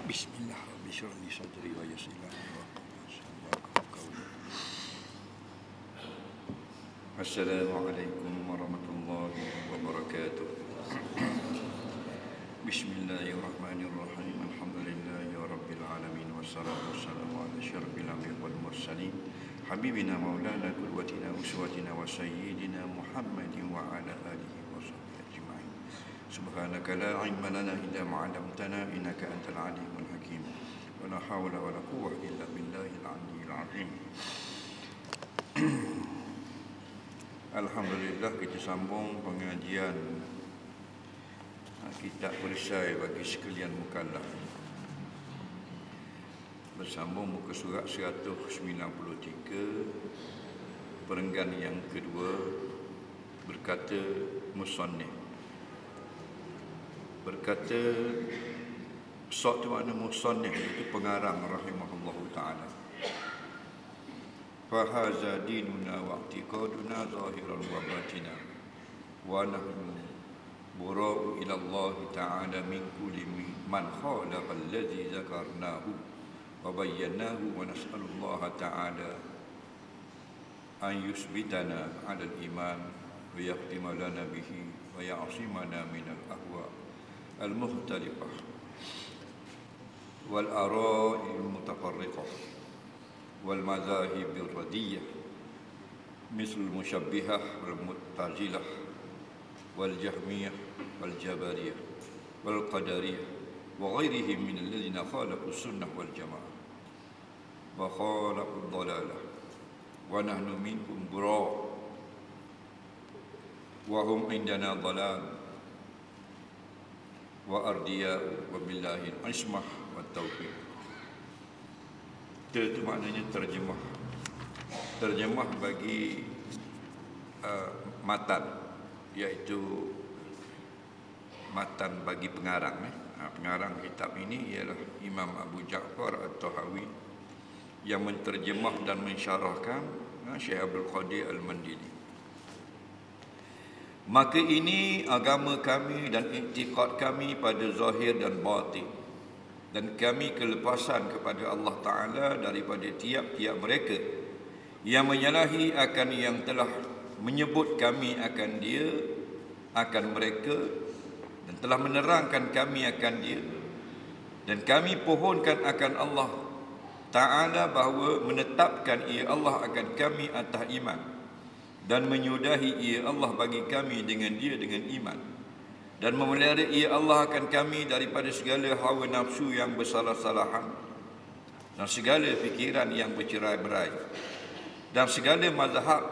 Bismillah, Rabbi syrah li sadri wa yassir li amri. Assalamualaikum warahmatullahi wabarakatuh. Bismillahirrahmanirrahim. Alhamdulillahi rabbil alamin wassalatu wassalamu ala asyrafil anbiya'i wal mursalin habibina maulana qudwatina uswatina wa sayyidina Muhammadin wa ala alihi wa sahbihi ajma'in. Subhanaka la ilma lana illa ma 'allamtana innaka antal alimul hakim. Wa la hawla wa la quwwata illa billahil aliyyil azim. Alhamdulillah, kita sambung pengajian kitab perisai bagi sekalian mukallaf. Bersambung muka surat 193, perenggan yang kedua, berkata musannif. Berkata suatu makna musannif itu pengarang rahimahullahu ta'ala. Fahaza dinuna wa i'tiqaduna zahiran wa batina wa nahnu bura'u ila Allah ta'ala min kulli man khalaqa alladhi zakarnahu wa bayyanahu wa nas'alullah ta'ala an yusbitana 'ala al-iman wa yahtima lana bihi wa ya'simana min al-ahwa al-mukhtalifah wal ara'i al-mutafarriqah والمذاهب الردية مثل المشبهة والمعتزلة والجهمية والجبرية والقدرية وغيرهم من الذين خالفوا السنة والجماعة وخالفوا الضلالة ونحن منهم براء وهم عندنا ضلال وأردياء وبالله العصمة والتوفيق. Itu maknanya terjemah bagi matan, iaitu matan bagi pengarang. Pengarang kitab ini ialah Imam Abu Ja'far At-Tahawi yang menterjemah dan mensyarahkan Syekh Abdul Qadir Al-Mandili. Maka ini agama kami dan i'tiqad kami pada zahir dan batin, dan kami kelepasan kepada Allah Ta'ala daripada tiap-tiap mereka yang menyalahi akan yang telah menyebut kami akan dia, akan mereka, dan telah menerangkan kami akan dia. Dan kami pohonkan akan Allah Ta'ala bahawa menetapkan ia Allah akan kami atas iman, dan menyudahi ia Allah bagi kami dengan dia dengan iman, dan memelihara ia Allah akan kami daripada segala hawa nafsu yang bersalah-salahan, dan segala fikiran yang bercerai-berai, dan segala mazhab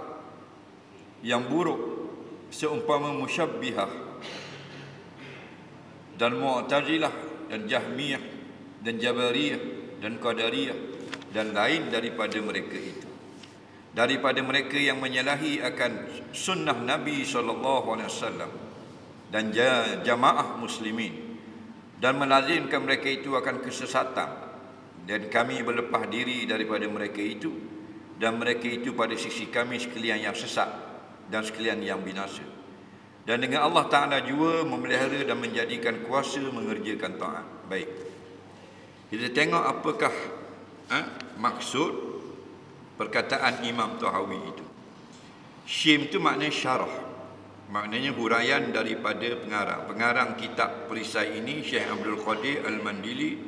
yang buruk seumpama musyabbihah dan mu'tazilah dan jahmiyah dan jabariyah dan qadariyah dan lain daripada mereka itu, daripada mereka yang menyalahi akan sunnah Nabi SAW dan jamaah muslimin, dan melazimkan mereka itu akan kesesatan, dan kami berlepas diri daripada mereka itu, dan mereka itu pada sisi kami sekalian yang sesat dan sekalian yang binasa. Dan dengan Allah Ta'ala jua memelihara dan menjadikan kuasa mengerjakan taat. Baik, kita tengok apakah maksud perkataan Imam Tahawi itu. Syim itu maknanya syarah, maknanya huraian daripada pengarang. Pengarang kitab perisai ini Syekh Abdul Qadir Al-Mandili,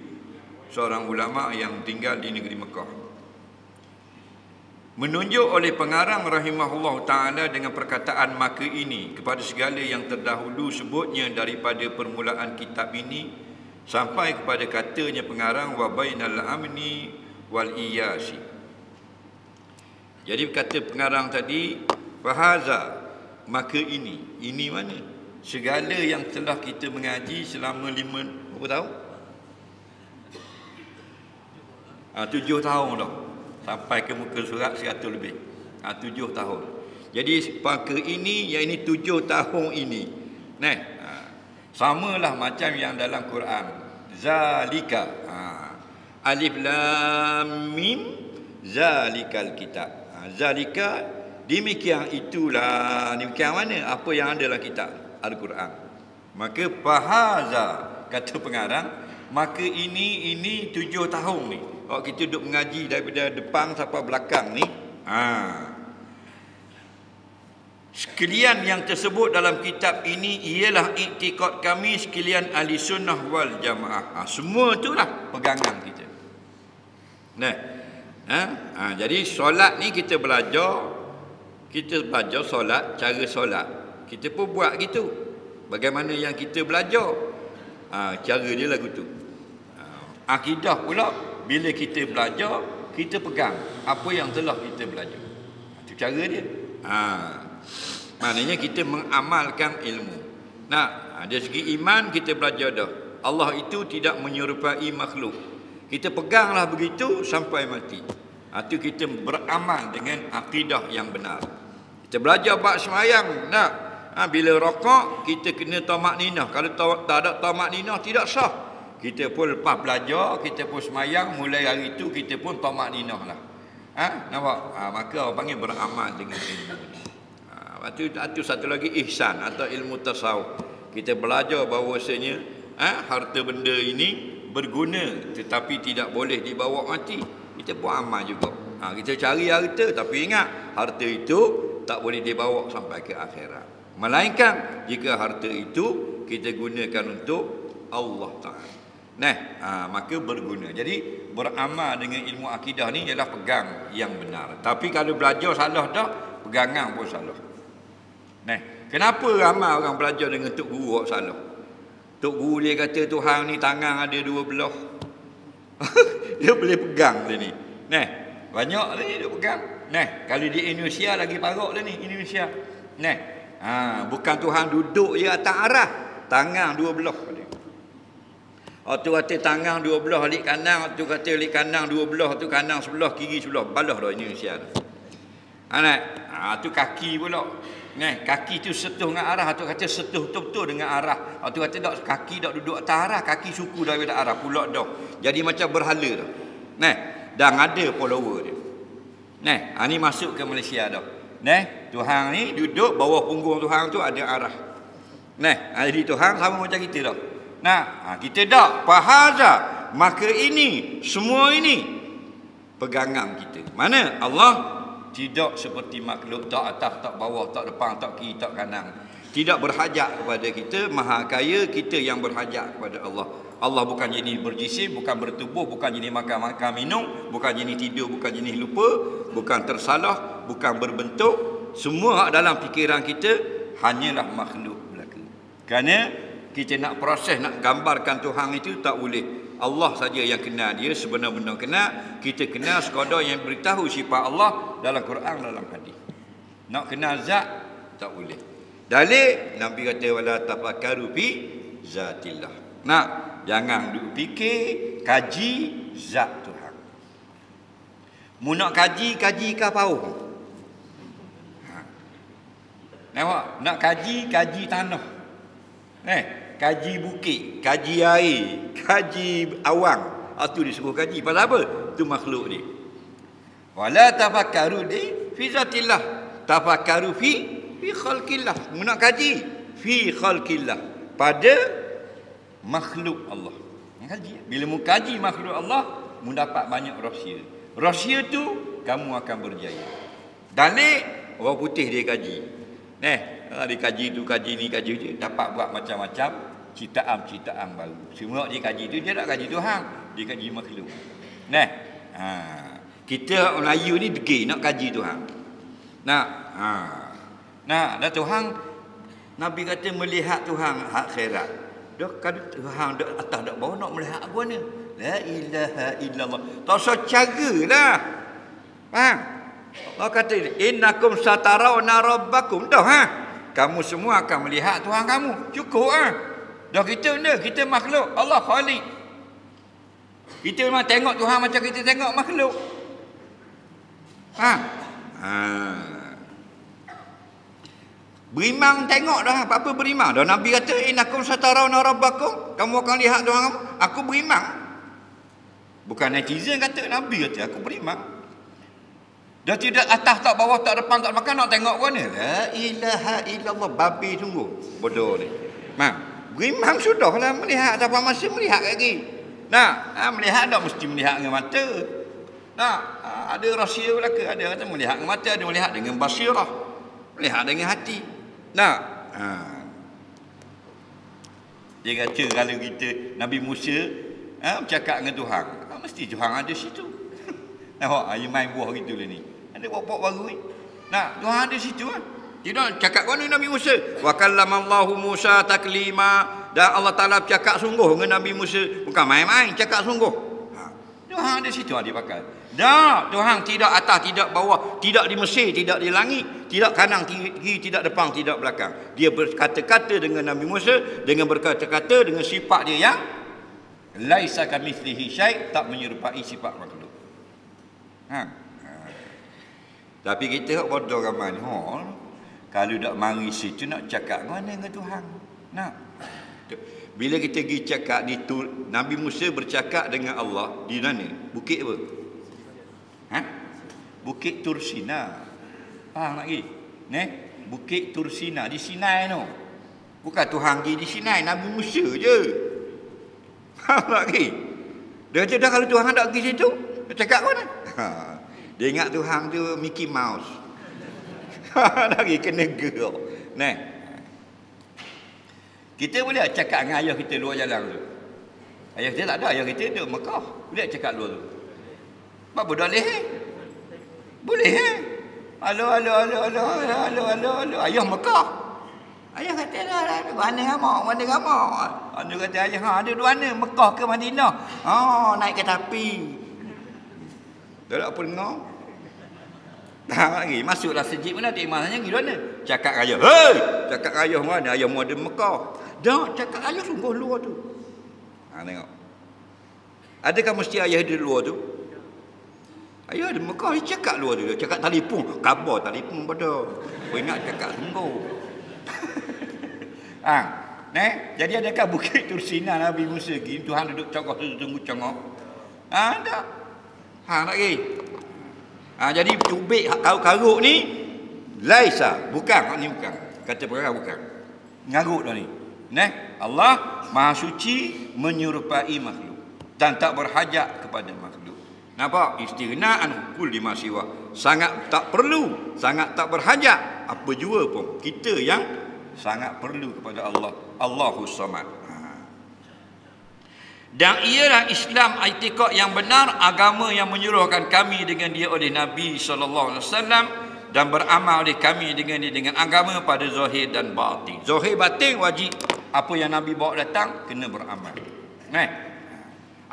seorang ulama yang tinggal di negeri Mekah. Menunjuk oleh pengarang rahimahullah ta'ala dengan perkataan maka ini kepada segala yang terdahulu sebutnya daripada permulaan kitab ini sampai kepada katanya pengarang wa bainal amni wal iyasi. Jadi kata pengarang tadi, fahaza, maka ini mana? Segala yang telah kita mengaji selama 5 berapa tahun? 7 tahun dah. Sampai ke muka surat 100 lebih. 7 tahun. Jadi maka ini, yang ini 7 tahun ini. Nah, samalah macam yang dalam Quran. Zalika. Alif lam mim zalikal kitab. Zalika, demikian itulah. Demikian mana? Apa yang ada dalam kitab Al-Quran. Maka fahaza, kata pengarang, maka ini 7 tahun ni. Kalau kita duduk mengaji daripada depan sampai belakang ni, sekalian yang tersebut dalam kitab ini ialah iktikad kami sekalian ahli sunnah wal jamaah. Semua itulah pegangan kita. Jadi solat ni kita belajar solat, cara solat. Kita pun buat gitu. Bagaimana yang kita belajar? Cara dia lagu tu. Akidah pula, bila kita belajar, kita pegang apa yang telah kita belajar. Itu cara dia. Maknanya kita mengamalkan ilmu. Dari segi iman kita belajar dah. Allah itu tidak menyerupai makhluk. Kita peganglah begitu sampai mati. Itu kita beramal dengan akidah yang benar. Kita belajar bab sembahyang. Bila rokok kita kena tamak-ninah. Kalau tak ada tamak-ninah tidak sah. Kita pun lepas belajar, kita pun sembahyang, mulai hari itu kita pun tamak-ninah lah. Nampak? Maka orang panggil beramal dengan ilmu. Itu satu lagi ihsan atau ilmu tasawuf. Kita belajar bahawasanya harta benda ini berguna tetapi tidak boleh dibawa mati. Kita pun amal juga. Kita cari harta tapi ingat harta itu tak boleh dibawa sampai ke akhirat. Melainkan jika harta itu kita gunakan untuk Allah Ta'ala. Maka berguna. Jadi beramal dengan ilmu akidah ni ialah pegang yang benar. Tapi kalau belajar salah dah, pegangan pun salah. Kenapa ramai orang belajar dengan Tok Guru yang salah? Tok Guru dia kata Tuhan ni tangan ada 2 belah. Dia boleh pegang dia ni. Banyak lah ni dia pegang. Kalau di Indonesia lagi parok lah ni Indonesia. Bukan Tuhan duduk je atas arah. Tangan 2 belah. Tu kata tangan 2 belah alik kanan, tu kata alik kanan 2 belah, tu kanan sebelah, kiri sebelah. Balah dah Indonesia tu. Tu kaki pula. Kaki tu setuh dengan arah, tu kata setuh betul-betul dengan arah. Tu kata tak kaki tak duduk atas arah, kaki suku daripada arah pula dah. Jadi macam berhala dah. Dan ada follower dia. Ni masuk ke Malaysia dah. Tuhan ni duduk bawah punggung Tuhan tu ada arah. Jadi Tuhan sama macam kita dah. Kita tak fahaza, maka ini semua ini pegangan kita. Mana Allah tidak seperti makhluk, tak atas, tak bawah, tak depan, tak kiri, tak kanan. Tidak berhajat kepada kita, maha kaya, kita yang berhajat kepada Allah. Allah bukan jenis berjisim, bukan bertubuh, bukan jenis makan minum, bukan jenis tidur, bukan jenis lupa, bukan tersalah, bukan berbentuk. Semua dalam fikiran kita hanyalah makhluk belaka. Kerana kita nak proses, nak gambarkan Tuhan itu tak boleh. Allah saja yang kenal dia sebenar-benar kenal. Kita kenal sekadar yang beritahu sifat Allah dalam Quran, dalam hadis. Nak kenal zat tak boleh. Dalil Nabi kata wala tafakkaru fi zatillah. Jangan duk fikir, kaji zat Tuhan. Mu nak kaji ke pauh. Nak kaji tanah. Kaji bukit, kaji air, kaji awang. Itu disebut kaji. Pasal apa? Itu makhluk ni. Wala tafakkaru fi zatillah. Tafakkaru fi khalqillah. Mu nak kaji fi khalqillah, pada makhluk Allah. Kaji. Bila mu kaji makhluk Allah, mu dapat banyak rahsia. Rahsia tu kamu akan berjaya. Dalil orang putih dia kaji. Dia kaji tu, kaji ni, kaji tu, dapat buat macam-macam ciptaan baru. Semua dia kaji tu, dia tak kaji Tuhan, dia kaji makhluk. Kita Melayu ni degil nak kaji Tuhan. Dan Tuhan, Nabi kata melihat Tuhan akhirat. Dah kada Tuhan dak atas dak bawah nak melihat apa ni? La ilaha illallah. Tak usah caralah. Faham? Allah kata innakum satarawna rabbakum. Dah kamu semua akan melihat Tuhan kamu. Cukup Dah kita makhluk, Allah Khaliq. Kita memang tengok Tuhan macam kita tengok makhluk. Berimang tengok dah, apa berimang? Dah Nabi kata innakum satarawna rabbakum, kamu akan lihat Tuhan kamu. Aku berimang. Bukan netizen kata, Nabi kata aku berimang. Dah tidak atas tak bawah tak depan tak belakang, nak tengok mana? La ilaha illallah, babi sungguh bodoh ni. Berimang sudahlah, melihat sampai masa melihat lagi. Nah, melihat tak mesti melihat dengan mata. Nah, ada rahsia belaka, ada kata melihat dengan mata, ada melihat dengan basirah, melihat dengan hati. Nah, dia kata kalau kita Nabi Musa bercakap dengan Tuhan, mesti Tuhan ada situ. Nampak, dia main buah gitu lah ni. Ada pokok baru ni. Nah, Tuhan ada situ kan. Tidak cakap mana Nabi Musa. Wa kallamallahu Musa taklima. Dan Allah Ta'ala bercakap sungguh dengan Nabi Musa. Bukan main-main, cakap sungguh. Tuhan ada situ dia pakai. Dah, Tuhan tidak atas, tidak bawah, tidak di Mesir, tidak di langit, tidak kanan, kiri, tidak depan, tidak belakang. Dia berkata-kata dengan Nabi Musa, dengan berkata-kata dengan sifat dia yang laisa kamitslihi syai', tak menyerupai sifat makhluk. Tapi kita bodoh ramai ni. Kalau tak mari situ nak cakap mana dengan Tuhan. Nah. Bila kita pergi cakap di Nabi Musa bercakap dengan Allah di mana? Bukit apa? Bukit Tursina. Faham lagi? Bukit Tursina di Sinai tu. Bukan Tuhan pergi di Sinai, Nabi Musa je. Faham lagi? Dia kata dah kalau Tuhan tak pergi situ, dia cakap mana? Dia ingat Tuhan tu Mickey Mouse. Lagi kena gerak. Kita boleh cakap dengan ayah kita luar jalan tu. Ayah kita tak ada, ayah kita duduk Mekah. Boleh cakap luar tu. Apa boleh? Boleh Halo. Ayah Mekah. Ayah kata dah, mana ramah. Dia kata ayah, ada dua mana? Mekah ke Madinah? Naik kereta api. Dah tak apa dengar. Lagi masuklah sejid mana tak imannya pergi mana? Cakap ayah. Hei, cakap ayah mana? Ayah mu ada Mekah. Dah cakap ayah sungguh luar tu. Tengok. Adakah mesti ayah di luar tu? Ayah ada Mekah, dia cakap luar tu. Dia cakap telefon, khabar telefon pada. Kau ingat cakap sungguh. Jadi adakah Bukit Tursina Nabi Musa pergi? Tuhan duduk congok tunggu congok. Tak. Lagi. Jadi tubik karuk ni laisa, bukan ni bukan. Kata perkara bukan. Ngaruk dah ni. Allah Maha Suci menyerupai makhluk dan tak berhajat kepada makhluk. Nampak? Istighna'an kulli ma siwa. Sangat tak perlu, sangat tak berhajat apa jua pun. Kita yang sangat perlu kepada Allah. Allahus Samad. Dan ialah Islam i'tiqad yang benar, agama yang menyuruhkan kami dengan dia oleh Nabi SAW dan beramal oleh kami dengan dia dengan agama pada zahir dan batin. Zahir batin wajib, apa yang Nabi bawa datang kena beramal.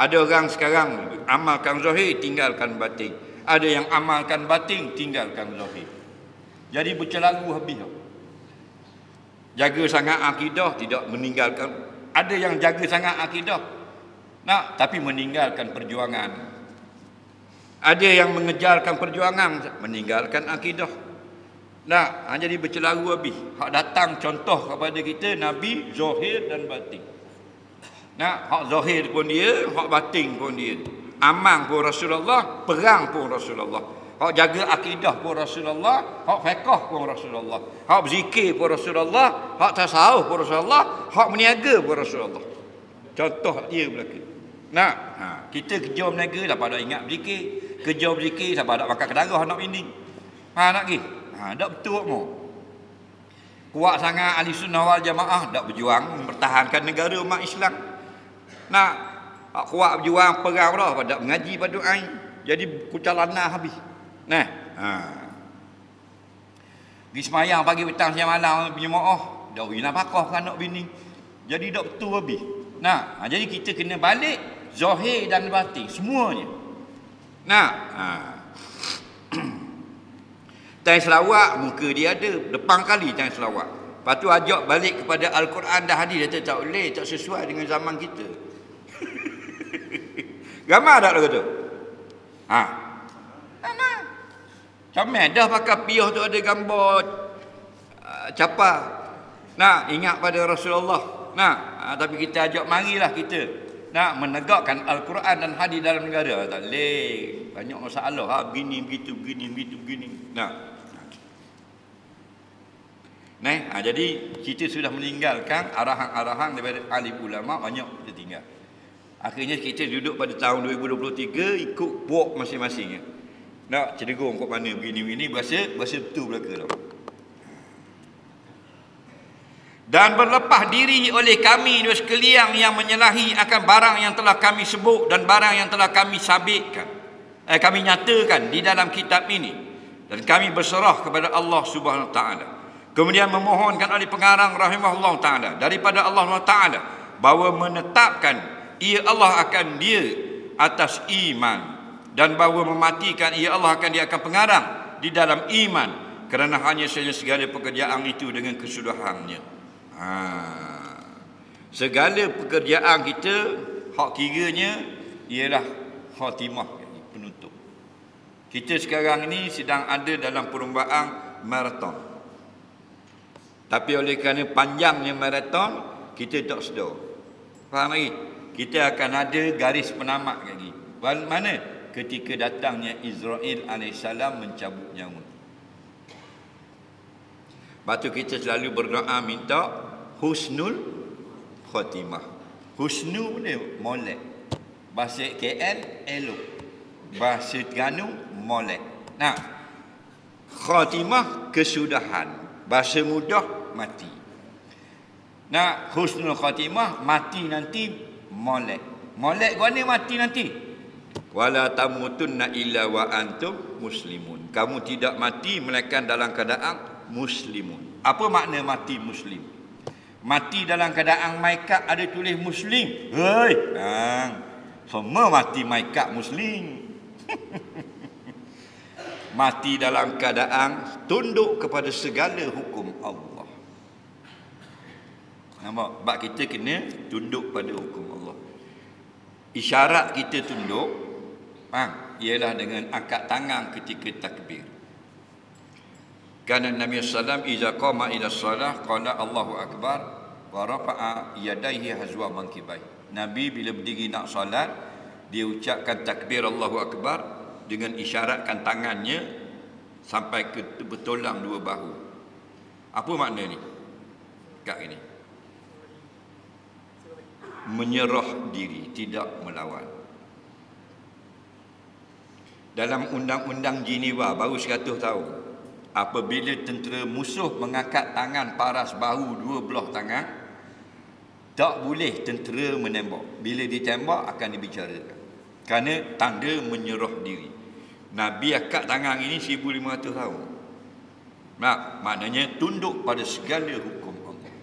Ada orang sekarang amalkan zahir, tinggalkan batin. Ada yang amalkan batin, tinggalkan zahir. Jadi bercelaru habis. Jaga sangat akidah, tidak meninggalkan. Ada yang jaga sangat akidah, tapi meninggalkan perjuangan. Ada yang mengejarkan perjuangan, meninggalkan akidah. Jadi bercelaru habis. Hak datang contoh kepada kita Nabi zahir dan batin. Hak zahir pun dia, hak batin pun dia. Amal pun Rasulullah, perang pun Rasulullah. Hak jaga akidah pun Rasulullah, hak fiqh pun Rasulullah, hak berzikir pun Rasulullah, hak tasawuf pun Rasulullah, hak meniaga pun Rasulullah. Contoh dia belaka. Kita kerja berniaga dapat nak ingat berzikir, kerja berzikir dapat nak makan kedarah nak bini. Nak pergi. Tak betul mo. Kuat sangat ahli sunnah wal jamaah dak berjuang mempertahankan negara umat Islam. Kuat berjuang perang dah dak mengaji pada ain. Jadi kucalanah habis. Pergi semayang pagi petang siang malam berjemaah, dak wina pakah kan nak bini. Jadi dak betul habis. Jadi kita kena balik zahir dan batin semuanya. Tanya selawat muka dia ada, depan kali tanya selawat. Lepas tu ajak balik kepada Al-Quran dan hadis, dia tak boleh, tak sesuai dengan zaman kita. Gambar tak kata? Comel dah pakai piah tu ada gambar capar. Ingat pada Rasulullah. Tapi kita ajak marilah kita menegakkan Al-Quran dan hadis dalam negara. Tak boleh. Banyak masalah. Begini, begitu, begini. Jadi kita sudah meninggalkan arahan-arahan daripada alim ulama, banyak kita tinggal. Akhirnya kita duduk pada tahun 2023 ikut puak masing-masing. Nak cenderung kat mana begini-begini berasa betul belaka tau. Dan berlepas diri oleh kami dua sekalian yang menyalahi akan barang yang telah kami sebut dan barang yang telah kami sabitkan, kami nyatakan di dalam kitab ini, dan kami berserah kepada Allah Subhanahu Wa Taala. Kemudian memohonkan oleh pengarang rahimahullah taala daripada Allah Taala bahawa menetapkan ia Allah akan dia atas iman, dan bahawa mematikan ia Allah akan dia akan pengarang di dalam iman, kerana hanya saja segala pekerjaan itu dengan kesudahannya. Segala pekerjaan kita hak kiranya ialah khatimah, penutup. Kita sekarang ini sedang ada dalam perlombaan maraton. Tapi oleh kerana panjangnya maraton, kita tak sedar. Faham lagi? Kita akan ada garis penamat lagi. Mana? Ketika datangnya Israel AS mencabut nyawa. Lepas tu kita selalu berdoa minta husnul khatimah. Husnu ni molek. Bahasa KL elok. Bahasa Terengganu molek. Nah, khatimah kesudahan. Bahasa mudah mati. Nah, husnul khatimah mati nanti molek. Molek gua ni mati nanti. Wala tamutunna illa wa antum muslimun. Kamu tidak mati melainkan dalam keadaan muslimun. Apa makna mati muslim? Mati dalam keadaan maikat ada tulis muslim. Hei, semua mati maikat muslim. Mati dalam keadaan tunduk kepada segala hukum Allah. Nampak? Sebab kita kena tunduk pada hukum Allah. Isyarat kita tunduk ialah dengan angkat tangan ketika takbir. Kerana Nabi SAW iza qama ila salah qala Allahu Akbar wa rafa'a yadayhi hazwa mankibai. Nabi bila berdiri nak solat, dia ucapkan takbir Allahu Akbar dengan isyaratkan tangannya sampai ke bertulang dua bahu. Apa makna ni? Kat ini. Menyerah diri, tidak melawan. Dalam undang-undang Geneva baru 100 tahun, apabila tentera musuh mengangkat tangan paras bahu dua belah tangan, tak boleh tentera menembak. Bila ditembak akan dibicarakan. Kerana tanda menyerah diri. Nabi angkat tangan ini 1500 tahun. Maknanya tunduk pada segala hukum Allah.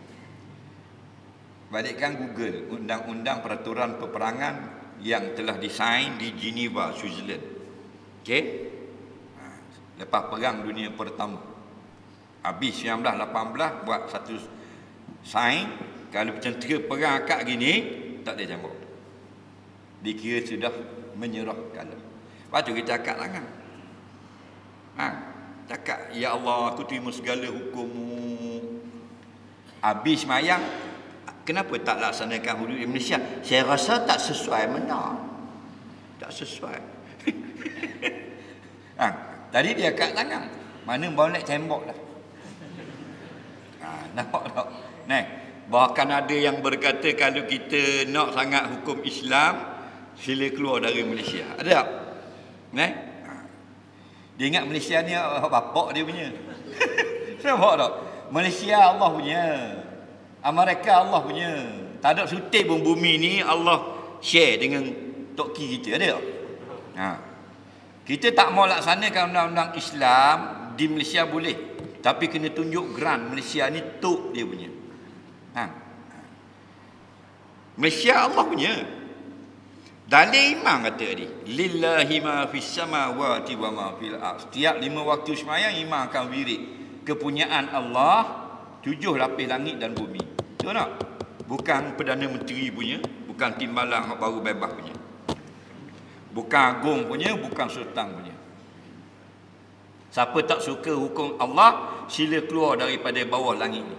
Balikkan Google undang-undang peraturan peperangan yang telah disain di Geneva, Switzerland. Okey? Lepas perang dunia pertama. Habis 1918 buat satu sain, kalau tentera perang akak gini tak boleh tembak. Dikira sudah menyerah kalah. Lepas tu kita akak tangan. Cakap, ya Allah, aku terima segala hukum-Mu. Habis semayang, kenapa tak laksanakan hudud di Malaysia? Saya rasa tak sesuai benar. Tak sesuai. Tadi dia kat tangan. Mana boleh tembok lah. Nampak tak? Nah, bahkan ada yang berkata kalau kita nak sangat hukum Islam, sila keluar dari Malaysia. Ada tak? Nah, dia ingat Malaysia ni bapak dia punya. Nampak tak? Malaysia Allah punya. Amerika Allah punya. Tak ada sutik pun bumi ni Allah share dengan toki kita. Ada tak? Kita tak mau laksanakan undang-undang Islam di Malaysia boleh. Tapi kena tunjuk grant Malaysia ni tok dia punya. Malaysia Allah punya. Dalil imam kata tadi, lillahi ma fis samawati wa ma fil ardh. Setiap 5 waktu sembahyang imam akan wirid kepunyaan Allah 7 lapis langit dan bumi. Betul tak? Bukan Perdana Menteri punya, bukan timbalan baru bebas punya. Bukan agung punya, bukan sultan punya. Siapa tak suka hukum Allah, sila keluar daripada bawah langit ni.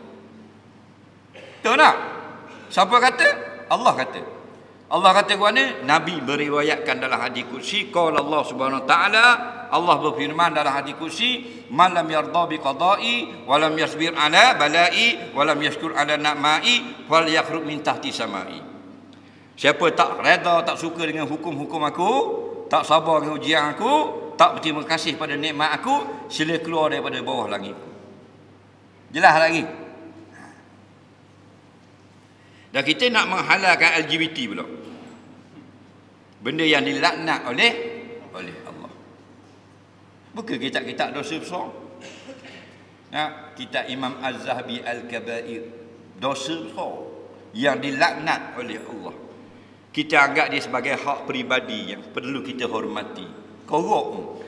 Betul tak? Siapa kata? Allah kata. Allah kata ke mana? Nabi meriwayatkan dalam hadis kursi, qala Allah Subhanahu wa taala, Allah berfirman dalam hadis kursi, man lam yarda bi qada'i wa lam yasbir ala bala'i wa lam yashkur ala na'ma'i falyakhruj min tahti sama'i. Siapa tak redha, tak suka dengan hukum-hukum aku, tak sabar dengan ujian aku, tak berterima kasih pada nikmat aku, sila keluar daripada bawah langit. Jelas lagi. Dan kita nak menghalalkan LGBT pula. Benda yang dilaknat oleh Allah. Bukan kitab-kitab dosa besar. Kitab Imam Az-Zahabi Al-Kabair, dosa besar yang dilaknat oleh Allah. Kita anggap dia sebagai hak peribadi yang perlu kita hormati. Korok.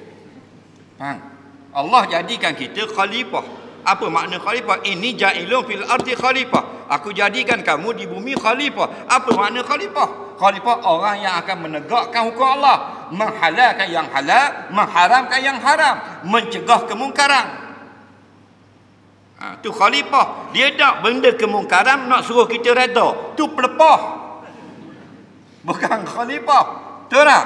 Allah jadikan kita khalifah. Apa makna khalifah? Ini ja'ilun fil ardi khalifah. Aku jadikan kamu di bumi khalifah. Apa makna khalifah? Khalifah orang yang akan menegakkan hukum Allah, menghalalkan yang halal, mengharamkan yang haram, mencegah kemungkaran. Tu khalifah. Dia tak benda kemungkaran nak suruh kita reda. Tu pelepah. Bukan khalifah. Betul tak?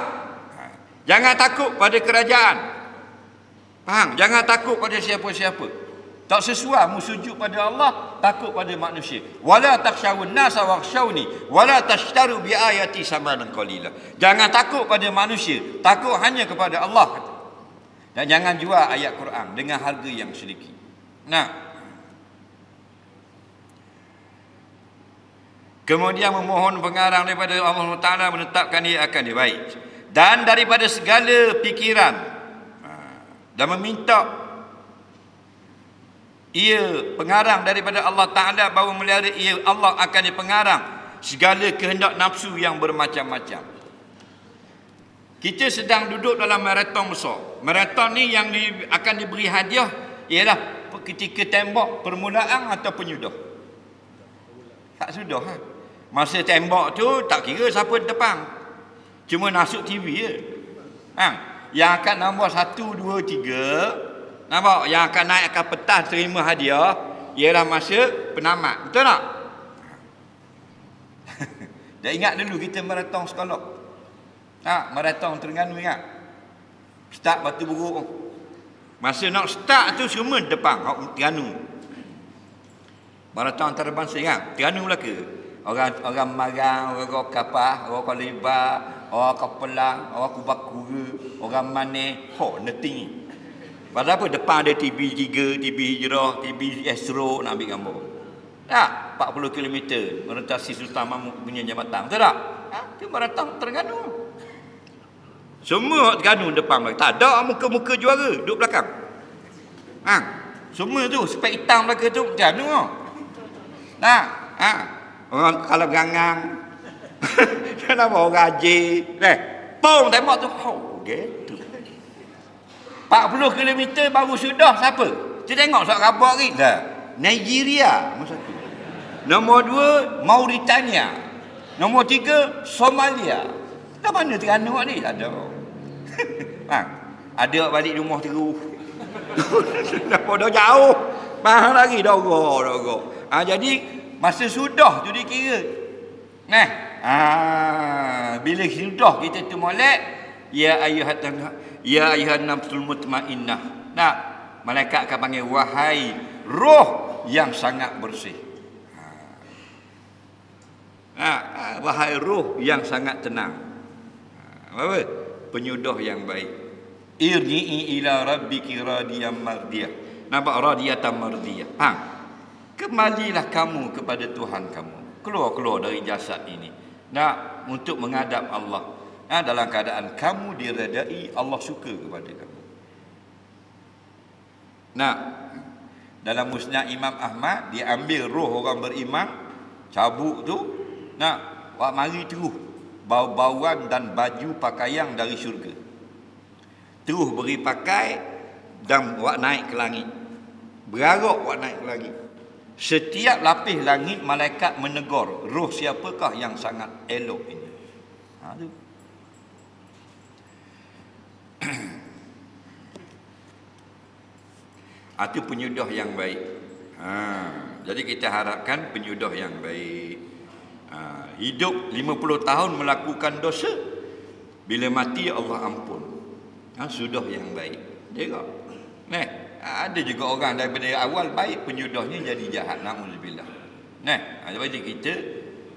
Jangan takut pada kerajaan. Faham? Jangan takut pada siapa-siapa. Tak sesuai mu sujud pada Allah, takut pada manusia. Wala takhshawun nasa wakhshawni wala tashtaru bi ayati samanan qalila. Jangan takut pada manusia, takut hanya kepada Allah. Dan jangan jual ayat Quran dengan harga yang sedikit. Kemudian memohon pengarang daripada Allah Ta'ala menetapkan dia akan dibaik. Dan daripada segala pikiran. Dan meminta ia pengarang daripada Allah Ta'ala bahawa melihara ia Allah akan dipengarang segala kehendak nafsu yang bermacam-macam. Kita sedang duduk dalam maraton besar. Maraton ni yang akan diberi hadiah ialah ketika tembak permulaan atau penyudah. Tak sudah ha? Masa tembak tu tak kira siapa depan. Cuma nasuk TV je. Yang akan nombor 1, 2, 3. Nampak? Yang akan naik akan petas terima hadiah ialah masa penamat. Betul tak? Dah ingat dulu kita maraton sekolah. Maraton Terengganu ingat. Start Batu Buruk. Masa nak start tu semua depan Terengganu. Maraton antarabangsa ingat. Terengganu Melaka. Orang Marang, orang Kapah, orang Lebar, orang Kapelang, orang Kubakura, orang Mane, nothing. Pasal apa? Depan ada TV3, TV Hijrah, TV Astro nak ambil gambar. Tak? 40 km merentasi Sultan Mahmud punya jambatan. Betul tak? Itu maraton Terengganu. Semua Terengganu depan. Tak ada muka-muka juara duduk belakang. Semua tu spek hitam belakang tu Terengganu. Orang kalau gangang. Kenapa orang Haji? Pong tembak tu. Gitu. 40 km baru sudah siapa? Kita tengok soal khabar ni. Nigeria nombor 1. Nombor 2 Mauritania. Nombor 3 Somalia. Dah mana Terengganu ni? Ada. Ada balik rumah terus. Nampak dah jauh. Mahal lagi dogor. Jadi masa sudah tu dikira. Bila sudah kita tu molek, ya ayuhan nafsul mutmainnah. Malaikat akan panggil wahai roh yang sangat bersih. Wahai roh yang sangat tenang. Apa? Penyudah yang baik. Irji'i ila rabbiki radiyam mardiyah. Nampak radiyatan mardiyah. Kembalilah kamu kepada Tuhan kamu. Keluar dari jasad ini. Untuk menghadap Allah. Dalam keadaan kamu diredai, Allah suka kepada kamu. Dalam musnad Imam Ahmad, diambil roh orang beriman, cabuk tu, wak mari terus bau-bauan dan baju pakaian dari syurga. Terus beri pakai dan wak naik ke langit. Berarak wak naik ke langit. Setiap lapis langit malaikat menegur, roh siapakah yang sangat elok ini? Itu penyudah yang baik. Jadi kita harapkan penyudah yang baik. Hidup 50 tahun melakukan dosa, bila mati Allah ampun. Sudah yang baik. Tengok. Ada juga orang daripada awal baik, penyudahnya jadi jahat. Na'udzubillah. Jadi kita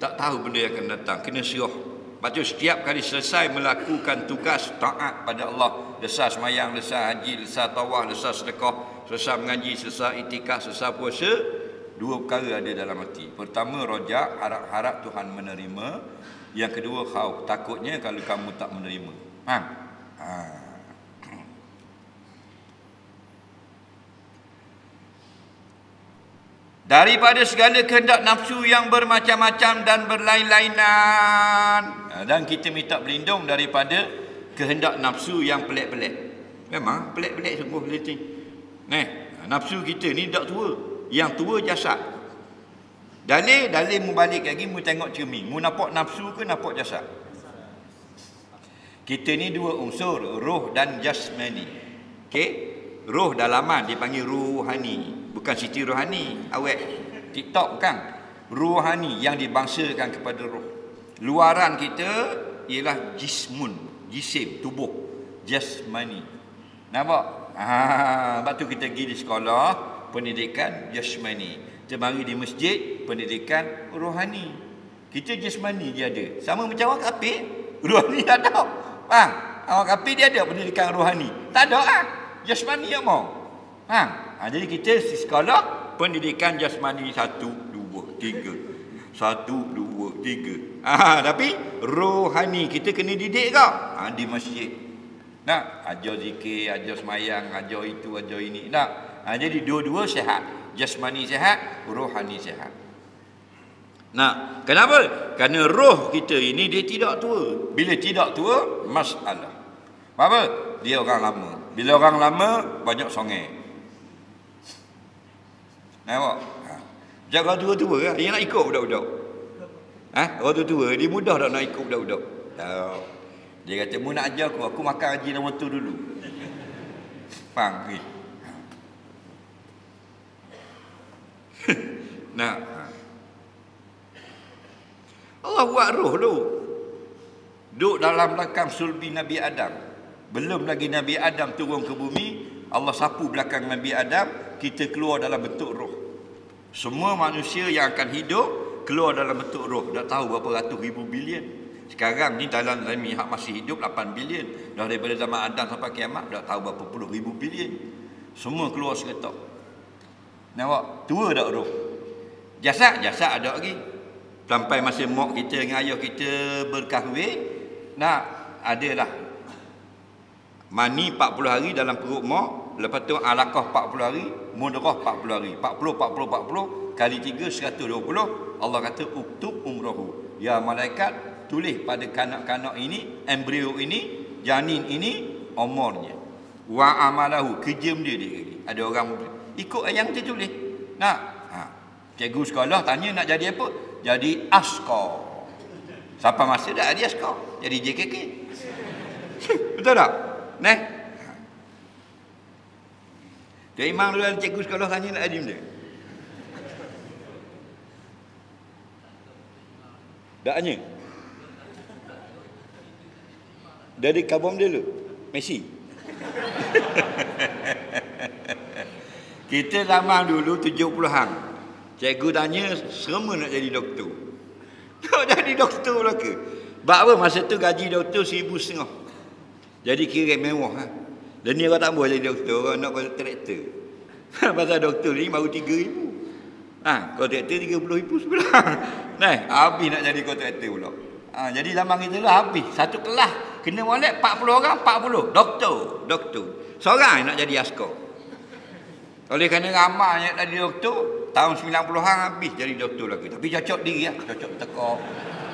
Tak tahu benda yang akan datang. Kena serah. Lepas tu setiap kali selesai melakukan tugas taat pada Allah, selesai semayang, selesai haji, selesai tawaf, selesai sedekah, selesai mengaji, selesai itikaf, selesai puasa, dua perkara ada dalam hati. Pertama, rojak, harap-harap Tuhan menerima. Yang kedua, khauf, takutnya kalau kamu tak menerima. Daripada segala kehendak nafsu yang bermacam-macam dan berlain-lainan. Dan kita minta berlindung daripada kehendak nafsu yang pelik-pelik. Memang pelik-pelik sungguh letih. Nafsu kita ni tak tua. Yang tua jasad. Dalil mu balik lagi, mu tengok cermin. Mu nampak nafsu ke nampak jasad? Kita ni dua unsur, roh dan jasmani. Okey? Roh dalaman dipanggil ruhani. Bukan Siti Rohani, awet TikTok bukan. Ruhani yang dibangsakan kepada roh. Luaran kita ialah jismun, jisim, tubuh, jasmani. Nampak? Sebab tu kita pergi di sekolah pendidikan jasmani. Kita mari di masjid pendidikan rohani. Kita jasmani dia ada. Sama macam awak kafir, rohani tak ada. Awak kafir dia ada pendidikan rohani. Tak ada jasmani yang mau. Jadi kita di sekolah pendidikan jasmani 1, 2, 3. 1, 2, 3. Tapi rohani kita kena didik ke? Di masjid. Ajar zikir, ajar semayang, ajar itu, ajar ini. Jadi dua-dua sihat. Jasmani sihat, rohani sihat. Kenapa? Kerana roh kita ini dia tidak tua. Bila tidak tua, masalah. Apa? Dia orang lama. Bila orang lama, banyak songeng. Nampak? Jangan orang tua-tua kan? Dia nak ikut budak-budak. Orang tua-tua, dia mudah tak nak ikut budak-budak. Dia kata, mu nak ajar aku makan haji nama tu dulu. Faham? Allah buat roh tu. Duduk dalam belakang sulbi Nabi Adam. Belum lagi Nabi Adam turun ke bumi, Allah sapu belakang Nabi Adam, kita keluar dalam bentuk roh. Semua manusia yang akan hidup keluar dalam bentuk roh. Dah tahu berapa ratus ribu bilion. Sekarang ni dalam Nabi hak masih hidup 8 bilion. Dah daripada zaman Adam sampai kiamat dah tahu berapa puluh ribu bilion. Semua keluar seketak. Nampak? Tua tak roh? Jasad ada lagi. Sampai masa mak kita dengan ayah kita berkahwin, adalah mani 40 hari dalam perut mak, lepas tu alaqah 40 hari, mudrah 40 hari. 40 kali 3 120. Allah kata uktub umrahu. Ya malaikat, tulis pada kanak-kanak ini, embrio ini, janin ini umurnya. Wa amalahu, kerja dia lagi. Ada orang ikut yang dia tulis. Cikgu sekolah tanya nak jadi apa? Jadi askar. Siapa masa dah jadi askar? Jadi JKK. Betul tak? Dia imam dulu cikgu sekolah tanya nak jadi benda. Tak tanya. Dari kabum dulu. Messi. Kita zaman dulu 70-an. Cikgu tanya, semua nak jadi doktor. Nak jadi doktor lah ke? Sebab apa? Masa tu gaji doktor 1,500. Jadi kira mewah. Dan ni orang tak boleh jadi doktor, orang nak kontraktor. Pasal doktor ni baru 3,000. Kontraktor 30,000 sebulan. Habis nak jadi kontraktor pula. Jadi zaman kita lah habis. Satu kelas kena molek 40 orang, 40. Doktor. Seorang nak jadi askar. Oleh kerana ramai yang jadi doktor, tahun 90-an habis jadi doktor lagi. Tapi cocok diri lah. Cocok tekak,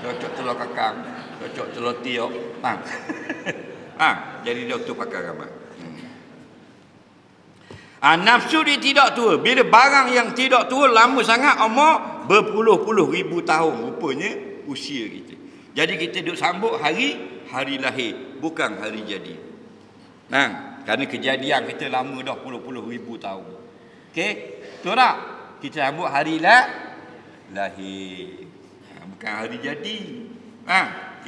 cocok telur kakang, cocok telur tiok. Jadi doktor pakai ramai. Nafsu dia tidak tua. Bila barang yang tidak tua lama sangat, umur berpuluh-puluh ribu tahun rupanya usia kita. Jadi kita duduk sambut hari lahir, bukan hari jadi. Kerana kejadian kita lama dah puluh-puluh ribu tahun. Okey, betul tak? Kita sambut hari lahir. Bukan hari jadi.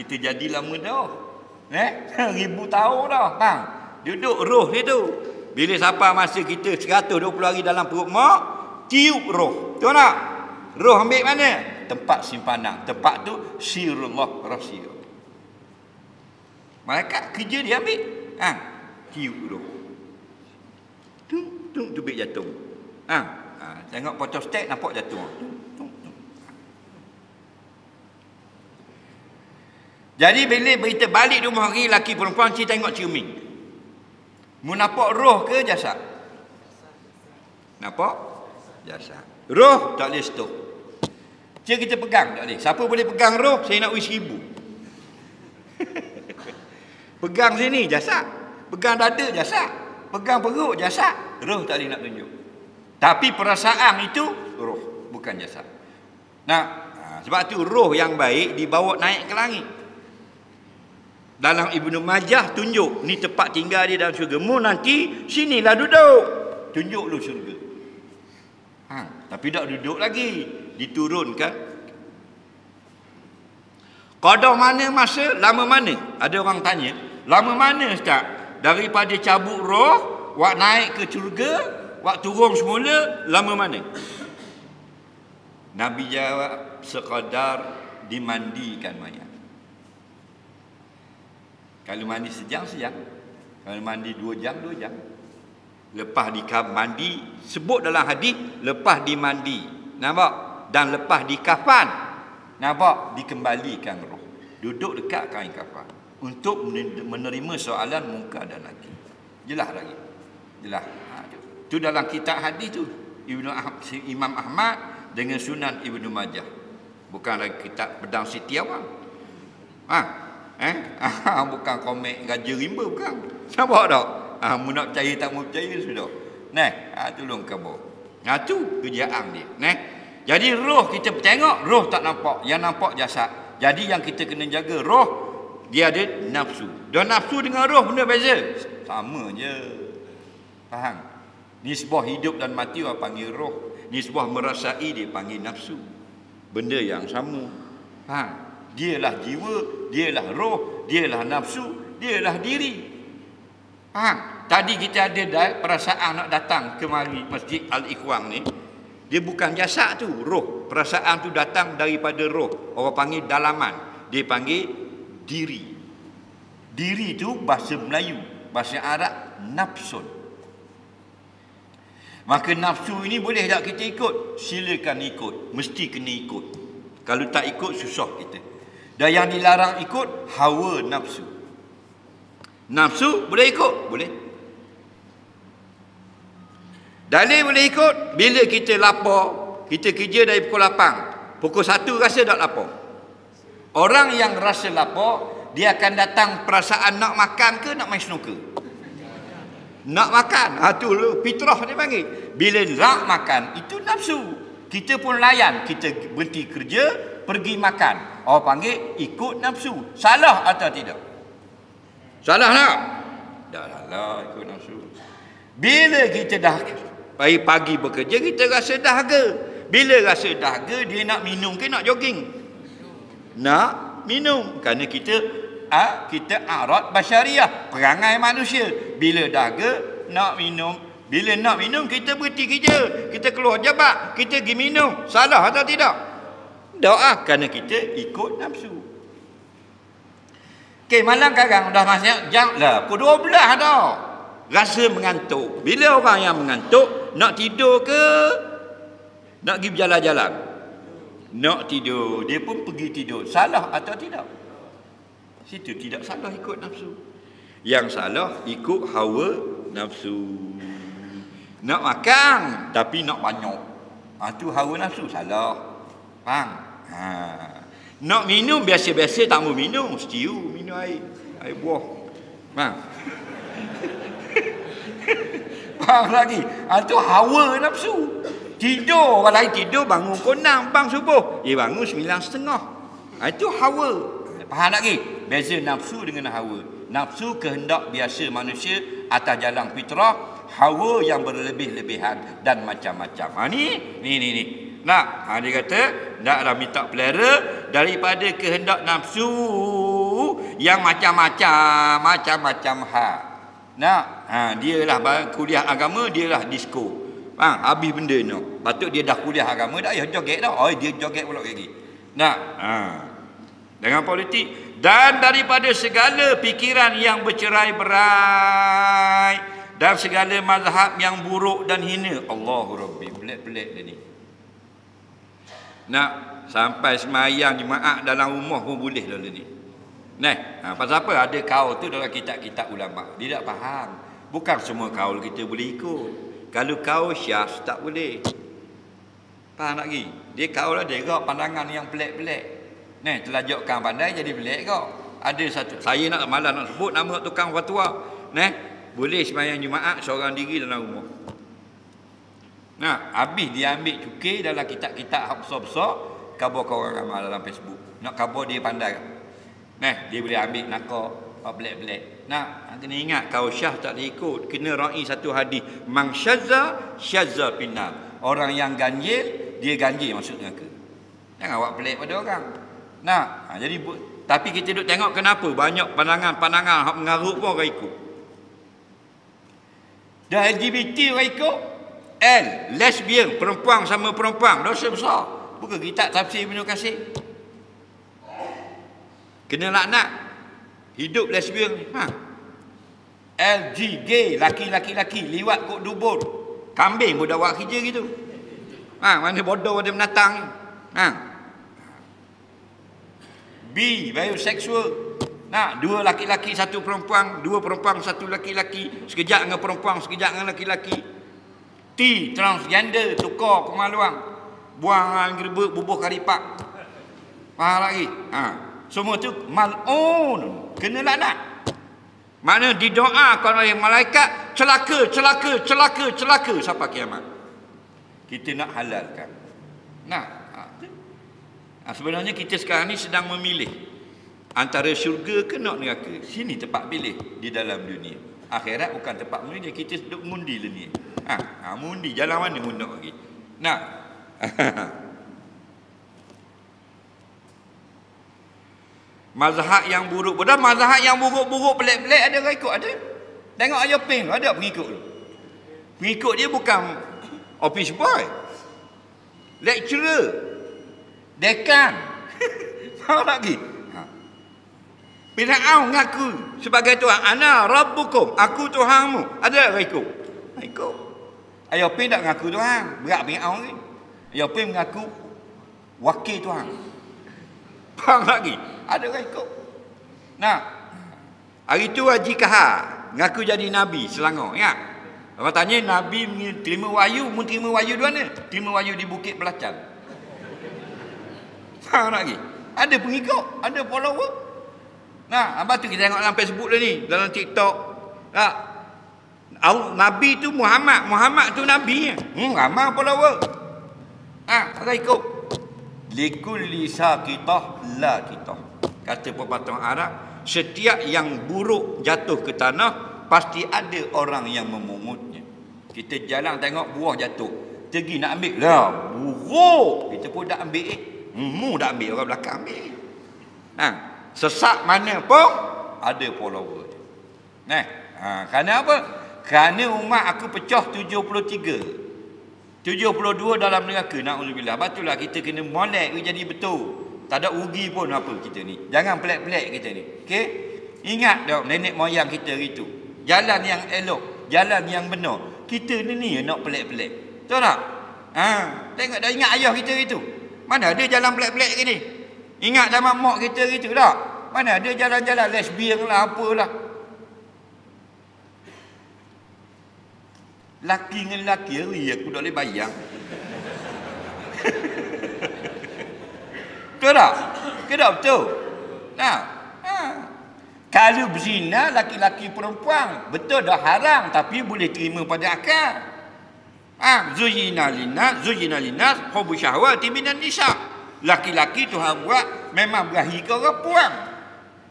Kita jadi lama dah. Ribu tahun dah. Duduk roh dia tu. Bila sampai masa kita 120 hari dalam perut mak, tiup roh. Betul tak? Roh ambil mana? tempat simpanan. Tempat tu sirullah, rahsia. Malaikat kerja dia ambil. Tiup dulu. Tung tubik jatuh. Tengok photostat nampak jatuh. Jadi bila berita balik rumah hari laki perempuan, si tengok cermin. Mu nampak roh ke jasad? Nampak? Jasad. Roh tak boleh sentuh. Cik kita pegang tak boleh. Siapa boleh pegang roh? Saya nak uis 1000. Pegang sini jasad. Pegang dada jasad. Pegang perut jasad. Roh tak boleh nak tunjuk. Tapi perasaan itu roh, bukan jasad. Sebab tu roh yang baik dibawa naik ke langit. Dalam Ibnu Majah tunjuk ni tempat tinggal dia dalam syurga. Mu nanti sinilah duduk. Tunjuk lu syurga. Tapi tak duduk lagi, diturunkan. Qada mana masa, lama mana? Ada orang tanya, lama mana Ustaz? Daripada cabut roh, wak naik ke syurga, wak turun semula, lama mana? Nabi jawab, sekadar dimandikan mayat. Kalau mandi sejam, kalau mandi 2 jam, 2 jam. Lepas mandi, sebut dalam hadis, lepas dimandi. Nampak? Dan lepas dikafan. Nampak? Dikembalikan roh. Duduk dekat kain kafan. Untuk menerima soalan munkar dan nakir. Jelas lagi? Jelas. Itu dalam kitab hadis tu. Imam Ahmad dengan Sunan Ibnu Majah. Bukan lagi kitab Pedang Siti Awang. Bukan komik Raja Rimba, bukan. Nampak tak? Mu nak percaya tak mau percaya sudah. Tolong khabar. Tu kerjaan dia. Jadi roh kita tengok, roh tak nampak. Yang nampak jasad. Jadi yang kita kena jaga roh, dia ada nafsu. Dan nafsu dengan roh benda beza. Sama je. Faham? Nisbah hidup dan mati orang panggil roh. Nisbah merasai dia panggil nafsu. Benda yang sama. Faham? Dialah jiwa, dialah roh, dialah nafsu, dialah diri. Faham? Tadi kita ada perasaan nak datang ke mari Masjid Al-Ikhwan ni. Dia bukan jasad tu, roh. Perasaan tu datang daripada roh. Orang panggil dalaman. Dia panggil diri. Diri tu bahasa Melayu, bahasa Arab nafsun. Maka nafsu ini boleh tak kita ikut? Silakan ikut, mesti kena ikut. Kalau tak ikut susah kita. Dan yang dilarang ikut hawa nafsu. Nafsu boleh ikut? Boleh. Dalil boleh ikut bila kita lapar, kita kerja dari pukul 8. Pukul 1 rasa tak lapar. Orang yang rasa lapar, dia akan datang perasaan nak makan ke nak main snooker? Nak makan. Tu fitrah dia panggil. Bila nak makan, itu nafsu. Kita pun layan, kita berhenti kerja, pergi makan. Orang panggil ikut nafsu. Salah atau tidak? Salah tak? Tak salah ikut nafsu. Bila kita dah pagi bekerja, kita rasa dahaga. Bila rasa dahaga, dia nak minum ke nak jogging? Nak minum. Kerana kita arat basyariah, perangai manusia. Bila dahaga, nak minum. Bila nak minum, kita berhenti kerja. Kita keluar jabat, kita pergi minum. Salah atau tidak? Tak, kerana kita ikut nafsu. Malam sekarang dah masuk jam lah, pukul 12 dah. Rasa mengantuk. Bila orang yang mengantuk, nak tidur ke nak pergi berjalan-jalan? Nak tidur. Dia pun pergi tidur. Salah atau tidak? Situ tidak salah ikut nafsu. Yang salah ikut hawa nafsu. Nak makan tapi nak banyak. Tu hawa nafsu, salah. Faham? Nak minum biasa-biasa tak mau minum, setiu minum air buah. Faham? Faham lagi? Tu hawa nafsu. Tidur, orang lain tidur bangun pukul 6 bang subuh. Dia bangun 9.30. Itu hawa. Faham lagi? Beza nafsu dengan hawa. Nafsu kehendak biasa manusia atas jalan fitrah, hawa yang berlebih-lebihan dan macam-macam. Ni. Dia kata naklah minta pelera daripada kehendak nafsu yang macam-macam hal. Dialah kuliah agama, dialah disko. Habis benda no. Patut dia dah kuliah agama dah, joget dah. Dia joget pula lagi. Nah, dengan politik dan daripada segala fikiran yang bercerai-berai dan segala mazhab yang buruk dan hina. Allahu Rabbi, pelik-pelik dia ni. Nak sampai semayang jemaah dalam rumah pun boleh dah ni. Nah, pasal apa? Ada kaul tu dalam kitab-kitab ulama. Dia tak faham. Bukan semua kaul kita boleh ikut. Kalau kaul Syas tak boleh. Faham tak lagi? Dia kaul ada kau pandangan yang pelik-pelik. Nah, telajukkan pandai jadi pelik kau. Ada satu, saya nak malas nak sebut nama tukang fatwa. Nah, boleh sembahyang Jumaat seorang diri dalam rumah. Nah, habis dia ambil cukai dalam kitab-kitab besar-besar, khabar kau orang amal dalam Facebook. Nak khabar dia pandai. Nah, dia boleh ambil nakak, pelik-pelik. Nah, kena ingat kau Syah tak boleh ikut. Kena ra'i satu hadis, man syazza syazza finnar. Orang yang ganjil, dia ganjil masuk neraka. Jangan awak pelik pada orang. Nah, jadi tapi kita duk tengok kenapa banyak pandangan-pandangan hak mengarut pun orang ikut. Dan LGBT orang ikut. L, lesbian, perempuan sama perempuan, dosa besar. Bukan kita tafsir Ibnu Katsir. Kena laknat. Hidup lesbian. LG, gay, laki-laki, liwat kok dubur. Kambing pun dah buat kerja gitu. Mana bodoh ada menatang. B, bisexual. Nah, dua laki-laki, satu perempuan, dua perempuan, satu laki-laki, sekejap dengan perempuan, sekejap dengan laki-laki. T, transgender, tukar kemaluan. Buang gerbek, bubuh karipak. Faham lagi? Semua tu mal'un. Kena laknat. Mana didoakan oleh malaikat, celaka, celaka, celaka, celaka sampai kiamat. Kita nak halalkan. Sebenarnya kita sekarang ni sedang memilih antara syurga ke neraka. Sini tempat pilih di dalam dunia. Akhirat bukan tempat memilih. Kita duduk mundi lah ni. Mundi jalan mana mundur lagi. Mazhab yang buruk. Padahal mazhab yang buruk-buruk pelik-pelik ada orang ikut, ada. Tengok Ayah Ping, ada pengikut tu. Pengikut dia bukan office boy, lecturer, dekan. Tahu lagi? Fir'aun ngaku sebagai Tuhan. Ana rabbukum, aku Tuhanmu. Ada orang ikut? Ikut. Ayah Ping tak ngaku Tuhan. Berat Fir'aun ni. Ayah Ping mengaku wakil Tuhan. Faham lagi? Ada orang ikut. Hari tu Haji Kahar ngaku jadi Nabi Selangor. Ingat? Orang tanya Nabi terima wahyu. Mu terima wahyu di mana? Terima wahyu di Bukit Pelacan. Faham lagi? Ada pengikut, ada follower. Apa tu kita tengok dalam Facebook dah ni, dalam TikTok. Nabi tu Muhammad, Muhammad tu Nabi. Ramai follower. Orang ikut. Likulli saqitah la kitah. Kata pepatah Arab, setiap yang buruk jatuh ke tanah pasti ada orang yang memungutnya. Kita jalan tengok buah jatuh, pergi nak ambil lah, buruk. Kita pun dah ambil. Mu dah ambil, orang belakang ambil. Sesak mana pun ada follower. Kerana apa? Kerana umat aku pecah 73, 72 dalam neraka. Na'udzubillah. Batullah kita kena molek jadi betul. Tak ada rugi pun apa kita ni. Jangan pelik-pelik kita ni. Okey? Ingat dah nenek moyang kita gitu. Jalan yang elok, jalan yang benar. Kita ni nak pelik-pelik. Betul tak? Tengok dah, ingat ayah kita gitu. Mana ada jalan pelik-pelik gini? Ingat zaman mak kita gitu tak? Mana ada jalan-jalan lesbian lah, apalah. Laki dengan laki, aku tak boleh bayang. Betul tak? Kedap betul? Kalau berzina laki-laki perempuan, betul dah haram, tapi boleh terima pada akal. Zuyina linas hubbu syahwati minan nisa. Laki-laki Tuhan buat memang berahi ke orang puan.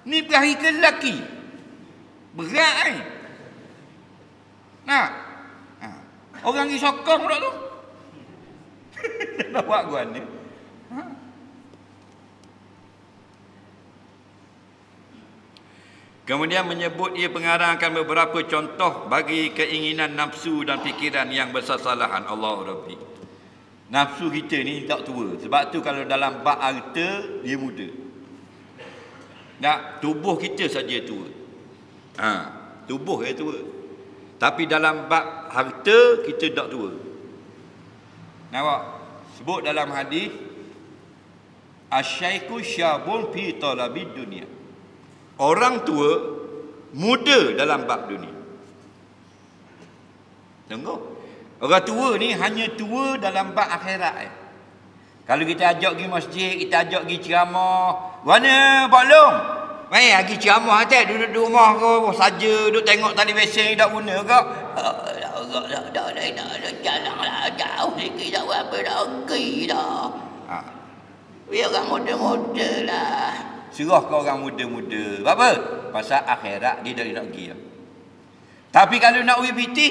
Ni berahi ke lelaki. Berat orang pergi sokong pula tu. Nak buat gua ni. Kemudian menyebut ia pengarangkan beberapa contoh bagi keinginan nafsu dan fikiran yang bersalahan. Allah Rabbi. Nafsu kita ni tak tua. Sebab tu kalau dalam bab harta, dia muda. Tubuh kita saja tua. Tubuh dia tua. Tapi dalam bab harta, kita tak tua. Nampak? Sebut dalam hadis, Asy-syaikhu syabun fi talabid dunia. Orang tua, muda dalam bab dunia. Tengok. Orang tua ni hanya tua dalam bab akhirat. Kalau kita ajak pergi masjid, kita ajak pergi ceramah. Mana Pak Long? Mai pergi ceramah atas duduk di rumah kau saja, duduk tengok televisi tak guna kau. Tak jalanlah jauh sikit tak apa dah pergi dah. Biar orang muda-muda lah. Serah kau orang muda-muda. Apa? Pasal akhirat dia dah nak pergi. Tapi kalau nak pergi piti,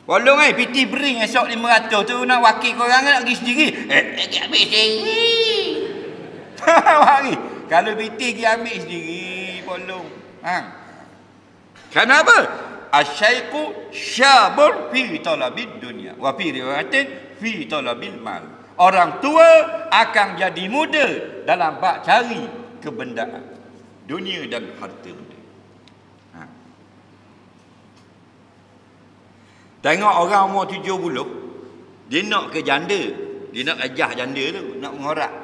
Tolong piti bering esok 500 tu nak wakil korang nak pergi sendiri. Pergi ambil sendiri. Mari. Kalau piti pergi ambil sendiri, tolong. Kenapa? Asy-syaikhu syabun fi talabid dunya wa fi riwayatin fi talabil mal. Orang tua akan jadi muda dalam bab cari kebendaan dunia dan harta benda. Tengok orang umur 70, dia nak ke janda, dia nak ajah janda tu, nak mengorak.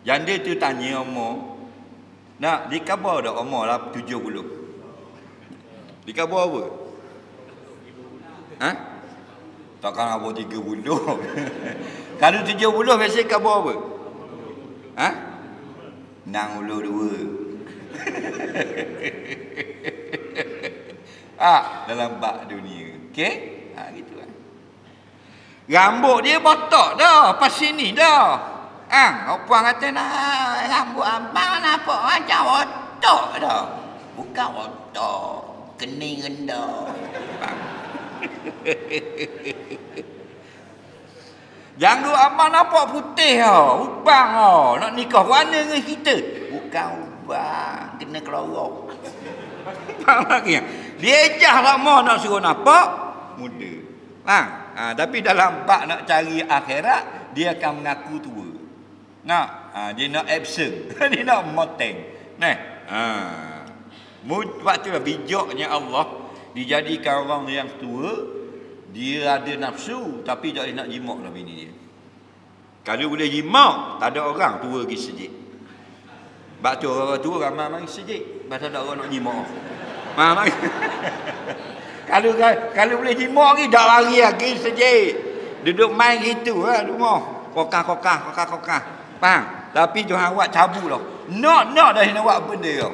Janda tu tanya umur, nak dikhabar dah umur lah 70. Dikhabar apa? Takkan apa 30. Kalau 70 biasa khabar apa? Nang ulu 2. Dalam bab dunia. Okey? Gitu lah. Rambut dia botak dah, pas sini dah. Puan kata nak rambut abang nampak macam botak dah. Bukan botak, kening rendah. Janggut abang nampak putih tau, ubang tau. Nak nikah mana dengan kita? Bukan ubang, kena kelorok. Faham lagi? Dia ejah lama nak suruh nampak muda. Tapi dalam bab nak cari akhirat, dia akan mengaku tua. Dia nak absent. Dia nak moteng. Waktu bijaknya Allah dijadikan orang yang tua, dia ada nafsu tapi tak nak jimak lah bini dia. Kalau boleh jimak, tak ada orang tua pergi sejid. Sebab tu orang tua ramai mari sejid. Pasal tak orang nak jimak. Kalau boleh jimak lagi, tak lari lagi sejid. Duduk main gitu lah rumah. Kokah. Faham? Tapi Tuhan awak cabut lah. Nak dah nak buat benda tau.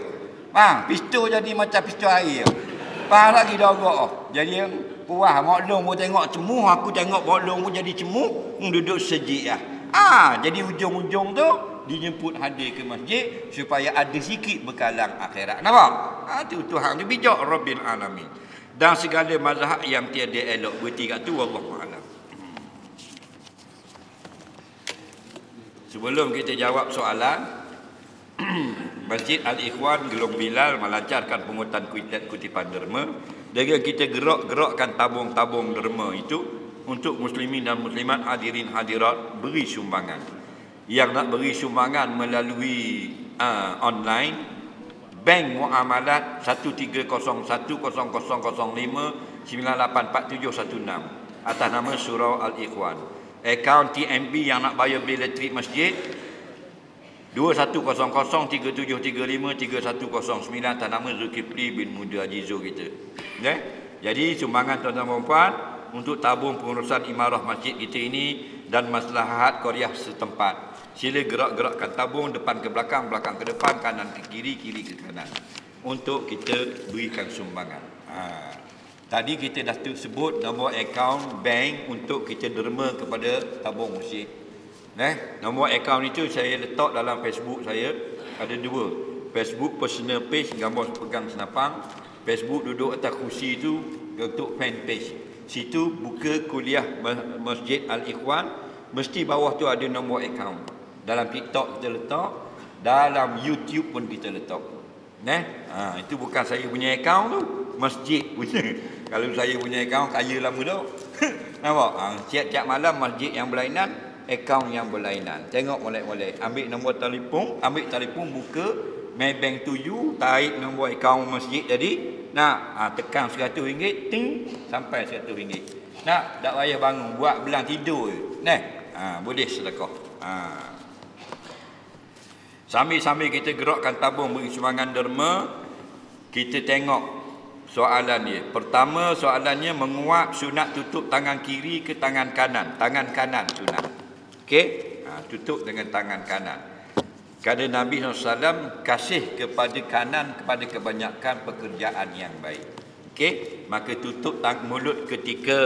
Faham? Pistol jadi macam pistol air. Faham lagi dah agak. Jadi puas mak long pun tengok cemuh, aku tengok mak long pun jadi cemuh, duduk sejid lah. Jadi ujung-ujung tu dijemput hadir ke masjid supaya ada sikit bekalan akhirat. Nampak? Tu Tuhan dia bijak Rabbil Alamin. Dan segala mazhab yang tiada elok berhenti kat tu, wallahu a'lam. Sebelum kita jawab soalan, Masjid Al-Ikhwan Gelong Bilal melancarkan pungutan kutipan derma dengan kita gerakkan tabung-tabung derma itu untuk muslimin dan muslimat, hadirin hadirat beri sumbangan. Yang nak beri sumbangan melalui online, bank muamalat 13010005984716 atas nama Surau Al-Ikhwan. Akaun TMB yang nak bayar bil elektrik masjid 210037353109 atas nama Zulkifli bin Muda Ajizo kita. Jadi sumbangan tuan-tuan dan puan untuk tabung pengurusan imarah masjid kita ini dan maslahat qaryah setempat. Sila gerakkan tabung depan ke belakang, belakang ke depan, kanan ke kiri, kiri ke kanan untuk kita berikan sumbangan. Tadi kita dah sebut nombor akaun bank untuk kita derma kepada tabung masjid. Nombor akaun itu saya letak dalam Facebook saya. Ada dua. Facebook personal page, gambar pegang senapang. Facebook duduk atas kursi itu untuk fan page. Situ buka kuliah Masjid Al-Ikhwan, mesti bawah tu ada nombor akaun. Dalam TikTok kita letak, dalam YouTube pun kita letak. Itu bukan saya punya akaun tu, masjid punya. Kalau saya punya akaun kaya lama dah. Nampak? Tiap-tiap malam masjid yang berlainan, akaun yang berlainan. Tengok molek-molek. Ambil nombor telefon, buka Maybank to you, tarik nombor akaun masjid tadi. Nak, tekan RM100, ting, sampai RM100. Nak, tak payah bangun, buat belang tidur je. Boleh sedekah. Sambil-sambil kita gerakkan tabung beri sumbangan derma, kita tengok soalan dia. Pertama soalannya, menguap sunat tutup tangan kiri ke tangan kanan? Tangan kanan sunat. Okey? Tutup dengan tangan kanan. Kerana Nabi SAW kasih kepada kanan kepada kebanyakan pekerjaan yang baik. Okey? Maka tutup mulut ketika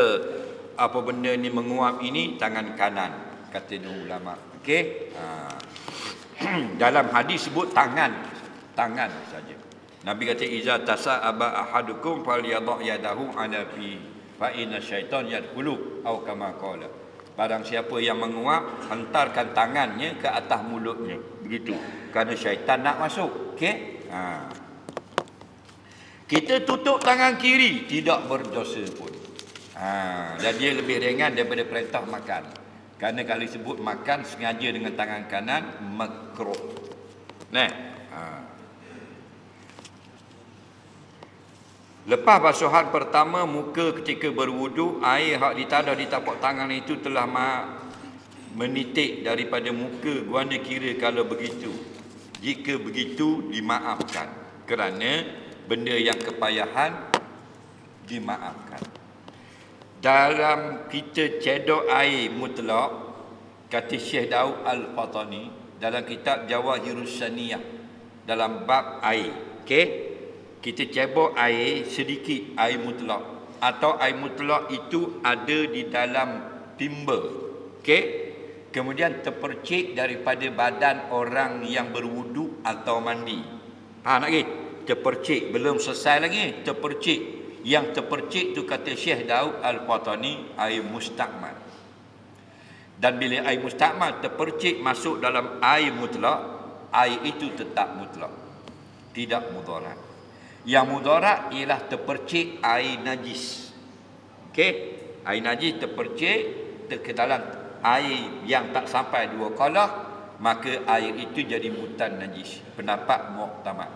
apa benda ni menguap ini tangan kanan, kata ulama. Okey? Dalam hadis sebut tangan saja. Nabi kata iza tasa'aba ahadukum falyadha yadahu ala fi fa inna syaitan yadkhulu atau kama qala. Barang siapa yang menguap, hantarkan tangannya ke atas mulutnya. Begitu. Kerana syaitan nak masuk. Okey? Kita tutup tangan kiri, tidak berdosa pun. Dan dia lebih ringan daripada perintah makan. Kerana kalau disebut makan sengaja dengan tangan kanan, makruh. Lepas basuhan pertama muka ketika berwudu, air hak ditadah di tapak tangan itu telah menitik daripada muka, guanda kira kalau begitu. Jika begitu dimaafkan, kerana benda yang kepayahan dimaafkan. Dalam kita cedok air mutlak, kata Syekh Daud Al-Fatani dalam kitab Jawahirus Saniyah dalam bab air. Okey? Kita cebok air sedikit, air mutlak, atau air mutlak itu ada di dalam timba. Okey? Kemudian terpercik daripada badan orang yang berwudu atau mandi. Nak lagi? Terpercik, belum selesai lagi, terpercik. Yang terpercik itu kata Syekh Daud Al-Fatani air mustakmal. Dan bila air mustakmal terpercik masuk dalam air mutlak, air itu tetap mutlak, tidak mudarat. Yang mudarat ialah terpercik air najis. Okey? Air najis terpercik ke dalam air yang tak sampai 2 qalah, maka air itu jadi mutan najis. Pendapat muktamad.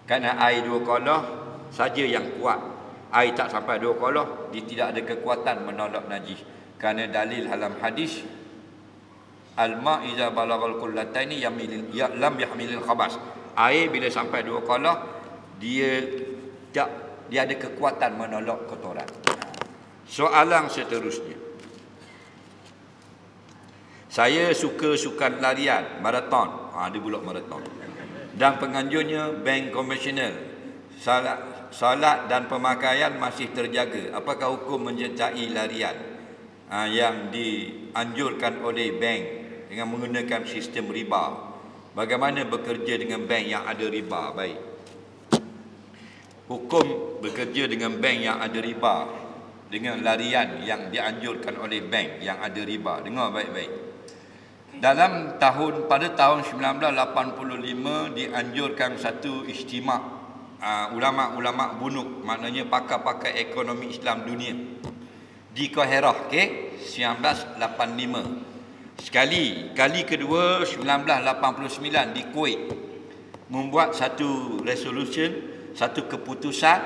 Kerana air 2 qalah saja yang kuat. Air tak sampai 2 qalah, dia tidak ada kekuatan menolak najis. Kerana dalil dalam hadis, al-ma' iza balagal qullataini lam yahmilil khabas. Air bila sampai 2 qalah, dia ada kekuatan menolak kotoran. Soalan seterusnya. Saya suka sukan larian, maraton. Ada pula maraton. Dan penganjurnya bank konvensional. Salat dan pemakaian masih terjaga. Apakah hukum menyertai larian yang dianjurkan oleh bank dengan menggunakan sistem riba? Bagaimana bekerja dengan bank yang ada riba? Baik. Hukum bekerja dengan bank yang ada riba dengan larian yang dianjurkan oleh bank yang ada riba. Dengar baik-baik. Pada tahun 1985 dianjurkan satu istimak ulama-ulama bunuk, maknanya pakar-pakar ekonomi Islam dunia di Kahirah, okey, 1985. Kali kedua 1989 di Kuwait membuat satu resolution, satu keputusan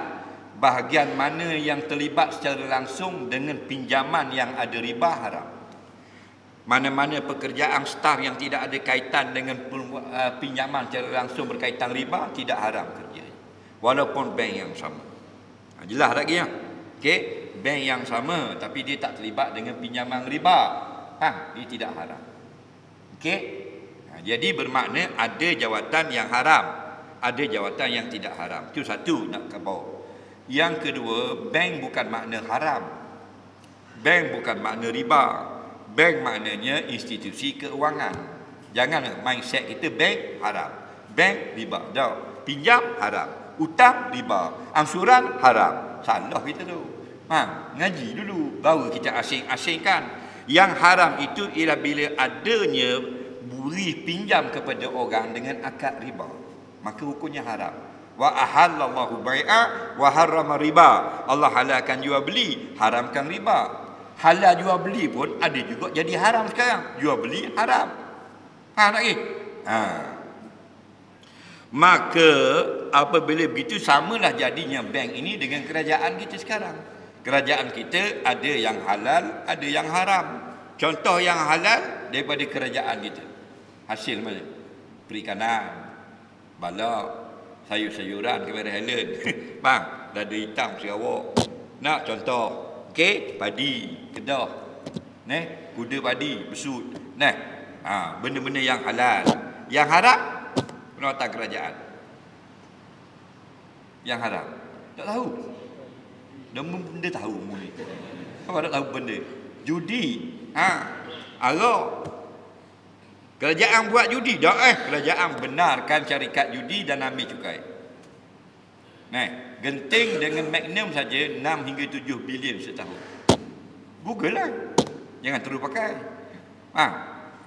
bahagian mana yang terlibat secara langsung dengan pinjaman yang ada riba haram. Mana-mana pekerjaan staf yang tidak ada kaitan dengan pinjaman secara langsung berkaitan riba tidak haram kerja. Walaupun bank yang sama. Jelas lagi ya? Okey, bank yang sama tapi dia tak terlibat dengan pinjaman riba. Dia tidak haram. Okey? Jadi bermakna ada jawatan yang haram, ada jawatan yang tidak haram. Itu satu nak ke bawah. Yang kedua, bank bukan makna haram. Bank bukan makna riba. Bank maknanya institusi keuangan. Jangan mindset kita bank haram, bank riba. Jauh. Pinjam haram, hutang riba, angsuran haram. Salah kita tu. Ngaji dulu baru kita asing-asingkan. Yang haram itu ialah bila adanya beri pinjam kepada orang dengan akad riba, maka hukumnya haram. Wa ahallallahu bai'a wa harrama riba. Allah halalkan jual beli, haramkan riba. halal jual beli pun ada juga jadi haram sekarang. Jual beli haram. Faham tak lagi? Maka apabila begitu, samalah jadinya bank ini dengan kerajaan kita sekarang. Kerajaan kita ada yang halal, ada yang haram. Contoh yang halal daripada kerajaan kita. Hasil mana? Perikanan, balak, sayur-sayuran ke Helen. Bang, dada hitam Sarawak. Nak contoh, okey, padi, Kedah. Kuda padi, besut. Benda-benda yang halal. Yang haram, penguatan kerajaan. Yang haram, tak tahu. Dan benda tahu mula. Apa tak tahu benda? Judi. Arak. Kerajaan buat judi dah. Kerajaan benarkan syarikat judi dan ambil cukai. Genting dengan Magnum saja 6 hingga 7 bilion setahun. Google lah. Jangan terus pakai.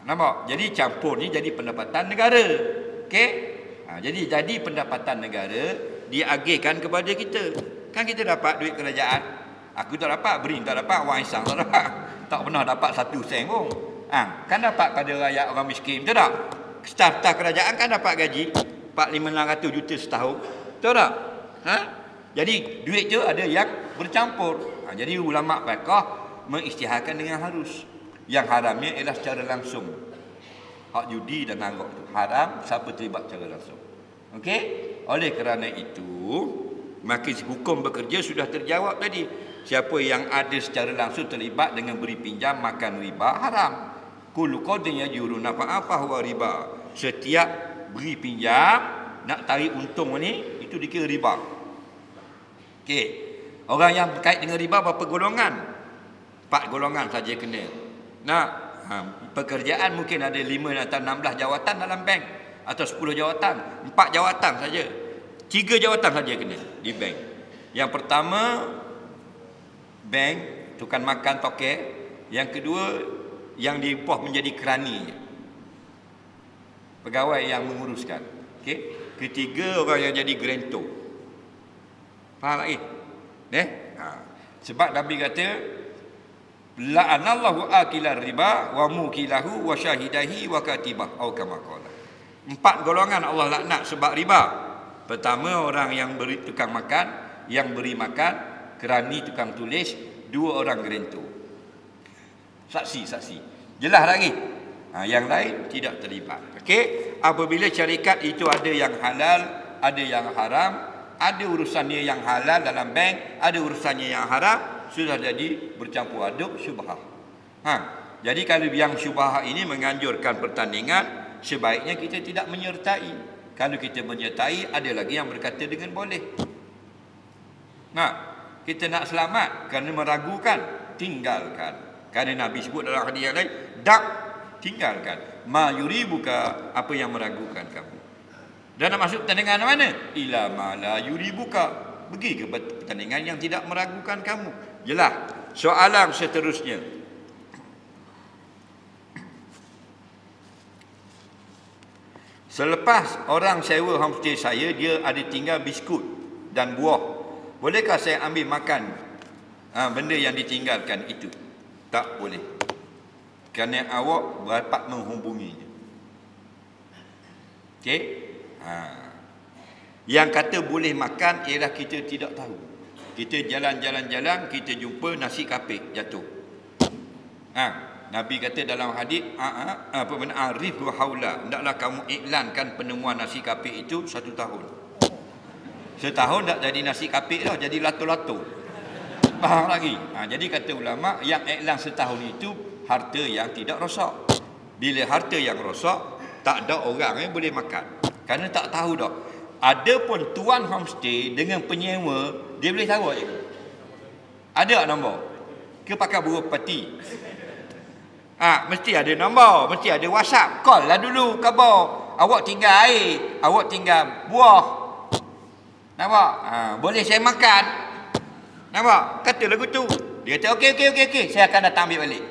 Nampak? Jadi campur ni jadi pendapatan negara. Okey? Jadi pendapatan negara diagihkan kepada kita. Kan kita dapat duit kerajaan. Aku tak dapat, Berin tak dapat, Wang Isang tak dapat. Tak pernah dapat 1 sen pun. Kan dapat pada rakyat orang miskin, betul tak? Staf-staf kerajaan kan dapat gaji 4-500 juta setahun. Betul tak? Jadi duit tu ada yang bercampur. Jadi ulama fiqh mengisytiharkan dengan harus. Yang haramnya ialah secara langsung. Hak judi dan arak tu haram siapa terlibat secara langsung. Okey? Oleh kerana itu, maka hukum bekerja sudah terjawab tadi. Siapa yang ada secara langsung terlibat dengan beri pinjam, makan riba, haram. Kullu qadin yajuru nafa'a fa huwa riba. Setiap beri pinjam nak tarik untung ni, itu dikira riba. Okey. Orang yang berkait dengan riba berapa golongan? 4 golongan saja kena. Pekerjaan mungkin ada 5 atau 16 jawatan dalam bank, atau 10 jawatan, 4 jawatan saja. 3 jawatan saja kena di bank. Yang pertama, bank, tukang makan toket. Yang kedua, yang diupah menjadi kerani, pegawai yang menguruskan. Okey. Ketiga, orang yang jadi grantor. Faham lagi? Sebab Nabi kata, la'anallahu akilar riba wa mukilahu wa syahidahi wa katibah, atau kama qala. 4 golongan Allah laknat sebab riba. Pertama, orang yang beri tukang makan, yang beri makan, kerani tukang tulis, 2 orang grantor. Saksi. Jelas lagi. Yang lain tidak terlibat. Okey, apabila syarikat itu ada yang halal, ada yang haram, ada urusannya yang halal dalam bank, ada urusannya yang haram, sudah jadi bercampur aduk syubhah. Jadi kalau yang syubhah ini menganjurkan pertandingan, sebaiknya kita tidak menyertai. Kalau kita menyertai, ada lagi yang berkata dengan boleh. Kita nak selamat kerana meragukan, tinggalkan. Kerana Nabi sebut dalam hadis yang lain, tinggalkan. Ma yuribuka, apa yang meragukan kamu. Dan nak masuk pertandingan mana? Ila ma la yuribuka. Pergi ke pertandingan yang tidak meragukan kamu. Jelas. Soalan seterusnya. Selepas orang sewa homestay saya, dia ada tinggal biskut dan buah. Bolehkah saya ambil makan benda yang ditinggalkan itu? Tak boleh. Kerana awak dapat menghubunginya. Okey? Yang kata boleh makan ialah kita tidak tahu. Kita jalan-jalan, kita jumpa nasi kapik jatuh. Nabi kata dalam hadis, arif wa haula, hendaklah kamu iklankan penemuan nasi kapik itu 1 tahun. Setahun tak jadi nasi kapik dah, jadi lato-lato. Faham lagi? Jadi kata ulama, yang iklan setahun itu harta yang tidak rosak. Bila harta yang rosak, tak ada orang yang boleh makan. Kerana tak tahu dah. Ada pun tuan homestay dengan penyewa, dia boleh tahu je. Ada tak nombor? Ke pakai buruh peti? Mesti ada nombor, mesti ada WhatsApp. Call lah dulu khabar. Awak tinggal air, awak tinggal buah. Nampak? Boleh saya makan? Nampak? Kata lagu tu. Dia kata okey. Saya akan datang ambil balik.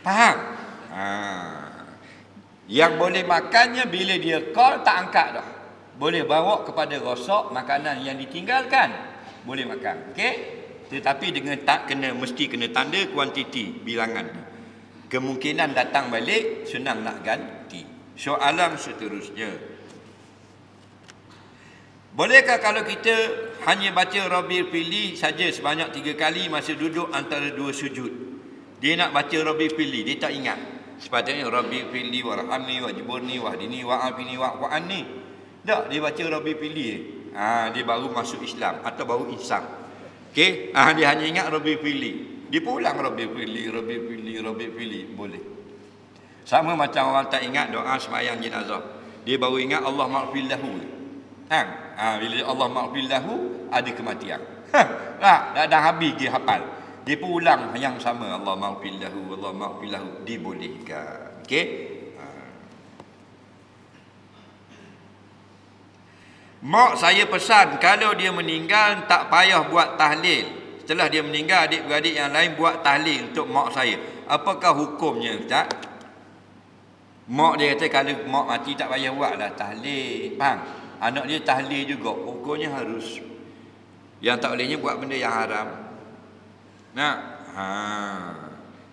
Faham? Yang boleh makannya bila dia call tak angkat dah. Boleh bawa kepada rosak makanan yang ditinggalkan. boleh makan. Okey? Tetapi dengan mesti kena tanda kuantiti bilangan. Kemungkinan datang balik senang nak ganti. Soalan seterusnya. Bolehkah kalau kita hanya baca Rabbil Fili saja sebanyak 3 kali masa duduk antara 2 sujud? Dia nak baca Rabbil Fili, dia tak ingat. Sepatutnya Rabbil Fili warhamni wajburni wahdini wa'afini wa'fu'anni. Tak, dia baca Rabbil Fili. Dia baru masuk Islam atau baru Islam. Okey, dia hanya ingat Rabbil Fili. Dia pulang Rabbil Fili, Rabbil Fili, Rabbil Fili, boleh. Sama macam orang tak ingat doa sembahyang jenazah. Dia baru ingat Allah maghfir lahu. Bila Allah maghfir lahu ada kematian. Dah habis dia hafal. Dia pun ulang yang sama, Allah maghfir lahu, Allah maghfir lahu, dibolehkan. Okey? Mak saya pesan kalau dia meninggal tak payah buat tahlil. Setelah dia meninggal, adik-beradik yang lain buat tahlil untuk mak saya. Apakah hukumnya, Ustaz? Mak dia kata kalau mak mati tak payah buat dah tahlil. Faham? Anak dia tahlil juga. Hukumnya harus. Yang tak bolehnya buat benda yang haram. Nah,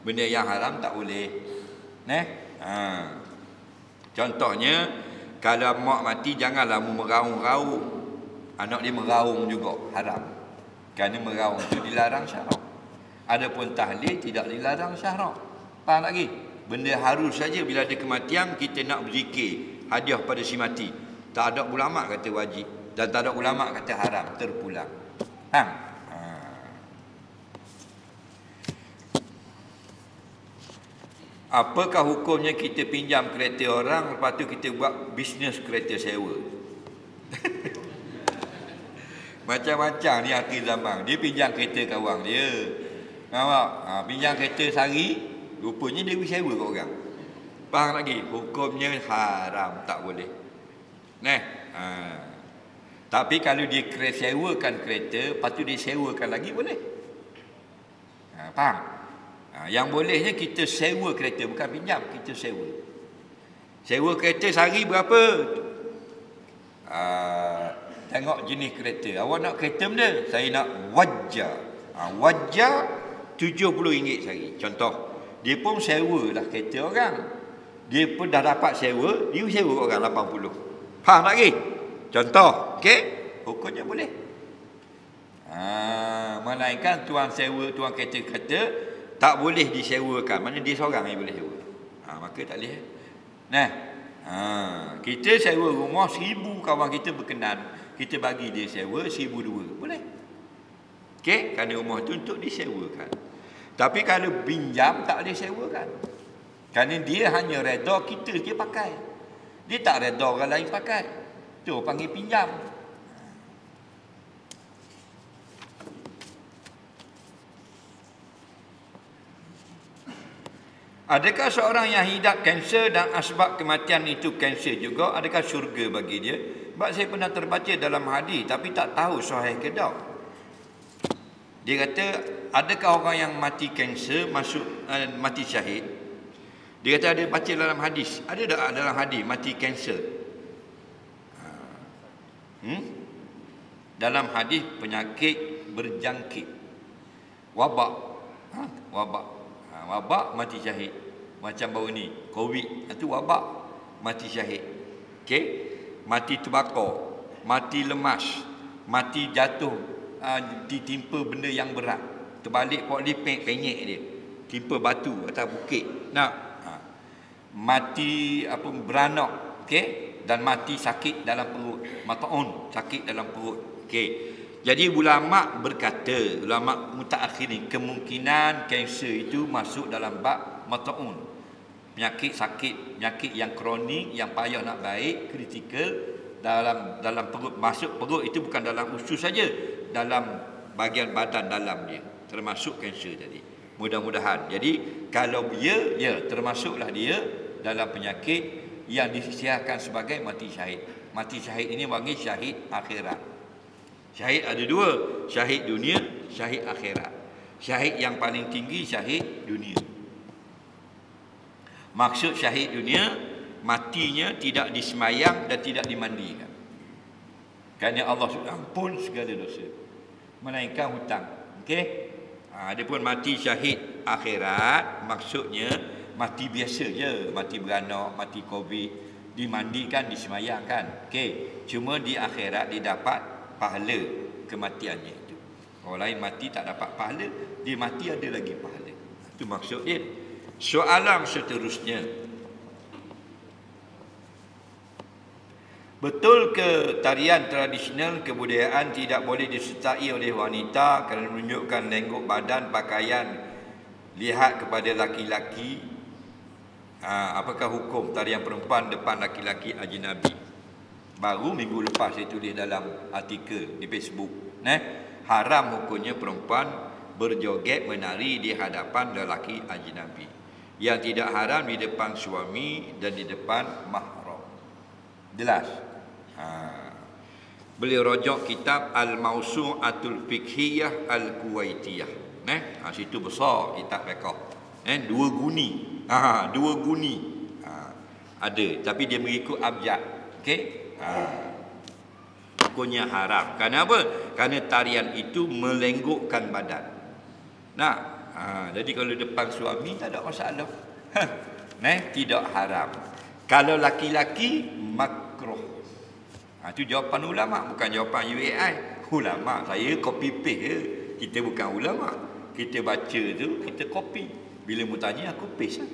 benda yang haram tak boleh. Contohnya, kalau mak mati janganlah meraung-raung. Anak dia meraung juga haram. Kerana meraung itu dilarang syarak. Adapun tahlil tidak dilarang syarak. Faham lagi? Benda harus saja bila ada kematian kita nak berzikir hadiah pada si mati. Tak ada ulama kata wajib dan tak ada ulama kata haram, terpulang. Faham? Apakah hukumnya kita pinjam kereta orang, lepas tu kita buat bisnes kereta sewa? Macam-macam ni akhir zaman. Dia pinjam kereta kawan dia. Nampak? Pinjam kereta sehari, rupanya dia sewa kat orang. Faham lagi? Hukumnya haram, tak boleh. Tapi kalau dia sewakan kereta, lepas tu dia sewakan lagi, boleh. Faham? Yang bolehnya kita sewa kereta, bukan pinjam, kita sewa. Sewa kereta sehari berapa? Tengok jenis kereta. Awak nak kereta mana? Saya nak Wajah. Wajah RM70 sehari. Contoh, dia pun sewa lah kereta orang. Dia pun dah dapat sewa, dia sewa orang 80. Faham lagi? Contoh, okey? Hukumnya boleh. Melainkan tuan kereta kata tak boleh disewakan. Mana dia seorang yang boleh sewa. Maka tak boleh. Kita sewa rumah 1,000 kawan kita berkenan. Kita bagi dia sewa 1,200. Boleh. Okey, kerana rumah tu untuk disewakan. Tapi kalau pinjam tak boleh sewakan. Kerana dia hanya reda kita je pakai. Dia tak reda orang lain pakai. Tu panggil pinjam. Adakah seorang yang hidap kanser dan asbab kematian itu kanser juga, adakah syurga bagi dia? Sebab saya pernah terbaca dalam hadis tapi tak tahu sahih ke tak. Dia kata, adakah orang yang mati kanser mati syahid? Dia kata ada baca dalam hadis. Ada tak dalam hadis mati kanser? Dalam hadis penyakit berjangkit. Wabak. Wabak mati syahid. Macam baru ni COVID, itu wabak mati syahid. Okey, mati terbakar, mati lemas, mati jatuh ditimpa benda yang berat, terbalik forklift penyek dia, timpa batu atas bukit. Mati beranak, okey, dan mati sakit dalam perut, mataun, sakit dalam perut. Okey. Jadi ulama berkata, ulama mutaakhirin, kemungkinan kanser itu masuk dalam bab mataun. Penyakit sakit, penyakit yang kronik, yang payah nak baik, kritikal dalam perut. Masuk perut itu bukan dalam usus saja, dalam bahagian badan dalam dia. Termasuk kanser tadi. Mudah-mudahan. Jadi kalau dia termasuklah dia dalam penyakit yang disisiarkan sebagai mati syahid. Mati syahid ini panggil syahid akhirat. Syahid ada dua, syahid dunia, syahid akhirat. Syahid yang paling tinggi syahid dunia. Maksud syahid dunia, matinya tidak disemayang dan tidak dimandikan. Kerana Allah sudah ampun segala dosa. melainkan hutang. Okey. Adapun mati syahid akhirat maksudnya mati biasa je, mati beranak, mati Covid, dimandikan, disemayangkan. Okey. Cuma di akhirat dia dapat pahala kematiannya itu. Orang lain mati tak dapat pahala, dia mati ada lagi pahala. Itu maksud dia. Soalan seterusnya, betul ke tarian tradisional kebudayaan tidak boleh disertai oleh wanita kerana menunjukkan lenggok badan, pakaian, lihat kepada laki-laki? Apakah hukum tarian perempuan depan laki-laki ajnabi? Baru minggu lepas saya tulis dalam artikel di Facebook. Haram hukumnya perempuan berjoget menari di hadapan lelaki ajnabi. Yang tidak haram di depan suami dan di depan mahram. Jelas? Beliau rojok kitab Al-Mawsu'atul Fiqhiyah Al-Kuwaitiyah. Situ besar kitab fiqh. 2 guni. 2 guni. Ada, tapi dia mengikut abjad. Okey? Hukumnya haram. Kerana apa? Kerana tarian itu melenggukkan badan. Jadi kalau depan suami tak ada masalah. Tidak haram. Kalau laki-laki makruh. Itu jawapan ulama, bukan jawapan UAI. Ulama, saya copy paste je. Kita bukan ulama. Kita baca tu, kita copy. Bila mu tanya aku paste lah.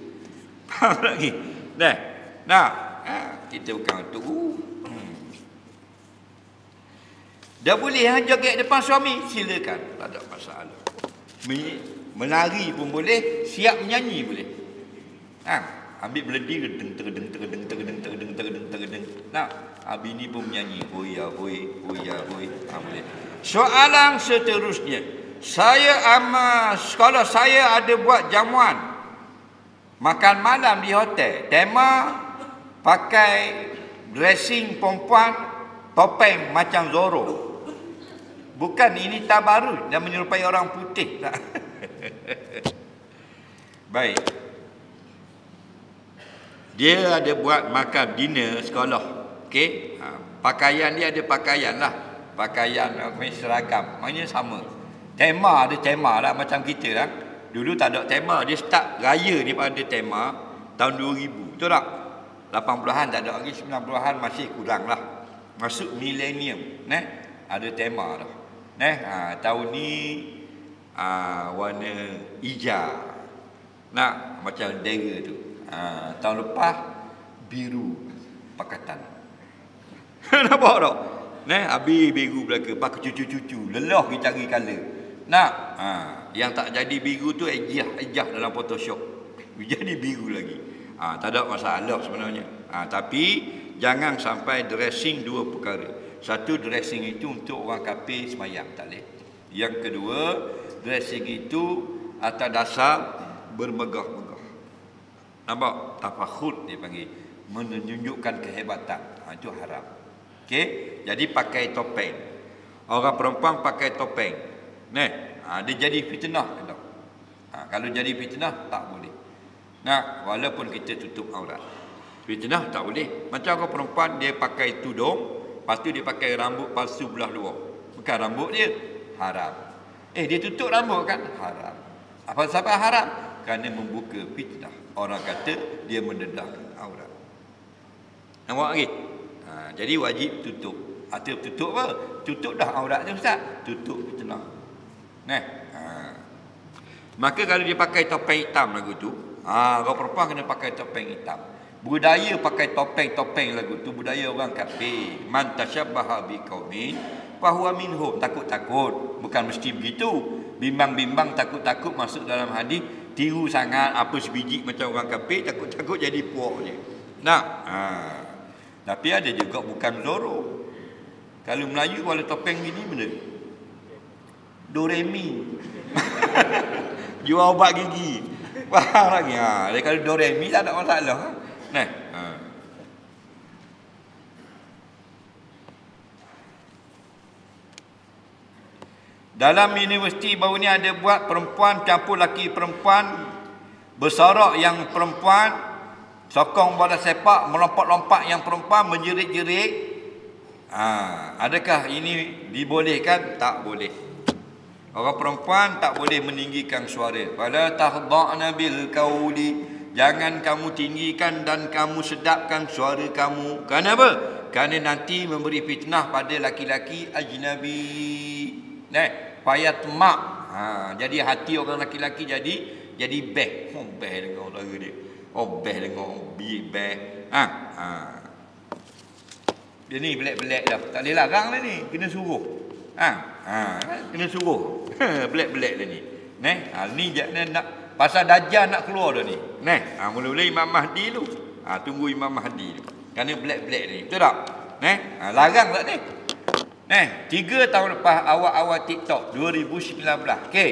Faham lagi? Kita bukan tu. Dah boleh joget depan suami, silakan, tak ada masalah. Menari pun boleh, siap menyanyi boleh. Ambil melodi gedeng. Bini pun menyanyi, hoya hoi, boleh. Soalan seterusnya, kalau saya ada buat jamuan makan malam di hotel, tema pakai dressing perempuan, topeng macam Zorro. Bukan ini tabarruj dan menyerupai orang putih. Baik. Dia ada buat makan dinner sekolah. Okey. Pakaian dia ada pakaian lah. Pakaian seragam. Maknanya sama. Tema ada tema lah macam kita lah. Dulu tak ada tema. Dia start raya ni pada tema tahun 2000. Betul tak? 80-an tak ada lagi. 90-an masih kurang lah. Masuk milenium. Ada tema dah. Tahun ni warna hijau. Macam dera tu. Tahun lepas biru pakatan. Nampak tak? Habis biru belaka, pakai cucu-cucu, lelah kita cari color. Yang tak jadi biru tu ejah dalam Photoshop. Jadi biru lagi. Tak ada masalah sebenarnya. Tapi jangan sampai dressing dua perkara. Satu, dressing itu untuk orang kafir semayang, tak boleh. Yang kedua, dressing itu atas dasar bermegah-megah. Nampak? Tafakhur dia panggil. Menunjukkan kehebatan. Itu haram. Okey? Jadi pakai topeng. Orang perempuan pakai topeng. Dia jadi fitnah. Kalau jadi fitnah, tak boleh. Walaupun kita tutup aurat. Fitnah tak boleh. Macam orang perempuan, dia pakai tudung. Lepas tu dia pakai rambut palsu belah luar. Bukan rambut dia. Haram. Dia tutup rambut kan? Haram. Apa sebab haram? Kerana membuka fitnah. Orang kata dia mendedahkan aurat. Nampak lagi? Jadi wajib tutup. Tutup apa? Tutup dah aurat tu Ustaz. Tutup fitnah. Maka kalau dia pakai topeng hitam lagu tu, orang perempuan kena pakai topeng hitam. Budaya pakai topeng-topeng lagu tu budaya orang kafir. Man tasyabbaha biqaumin fahuwa minhum. Takut-takut, bukan mesti begitu. Bimbang-bimbang, takut-takut masuk dalam hadis. Tiru sangat apa sebiji macam orang kafir, takut-takut jadi puak je. Tapi ada juga bukan Zorro. Kalau Melayu kalau topeng gini benda Doremi. Jual ubat gigi. Faham lagi? Kalau Doremi tak ada masalah. Dalam universiti baru ni ada buat perempuan campur laki perempuan, bersorak yang perempuan, sokong bola sepak, melompat-lompat yang perempuan, menjerit-jerit. Adakah ini dibolehkan? Tak boleh. Orang perempuan tak boleh meninggikan suara. Fala tahdha'na bil qauli. Jangan kamu tinggikan dan kamu sedapkan suara kamu. Kenapa? Kerana nanti memberi fitnah pada laki-laki ajnabi. Payat mak. Jadi hati orang laki-laki jadi beh. Beh dengar suara dia. Beh dengar beh. Dia ni belak-belak dah. Tak boleh larang lah ni. Kena suruh. Kena suruh. Belak-belak dah ni. Ni nak pasal Dajjal nak keluar dah ni. Mula-mula Imam Mahdi dulu. Tunggu Imam Mahdi dulu. Kerana belak-belak ni. Betul tak? Larang tak ni? 3 tahun lepas awal-awal TikTok 2019. Okey.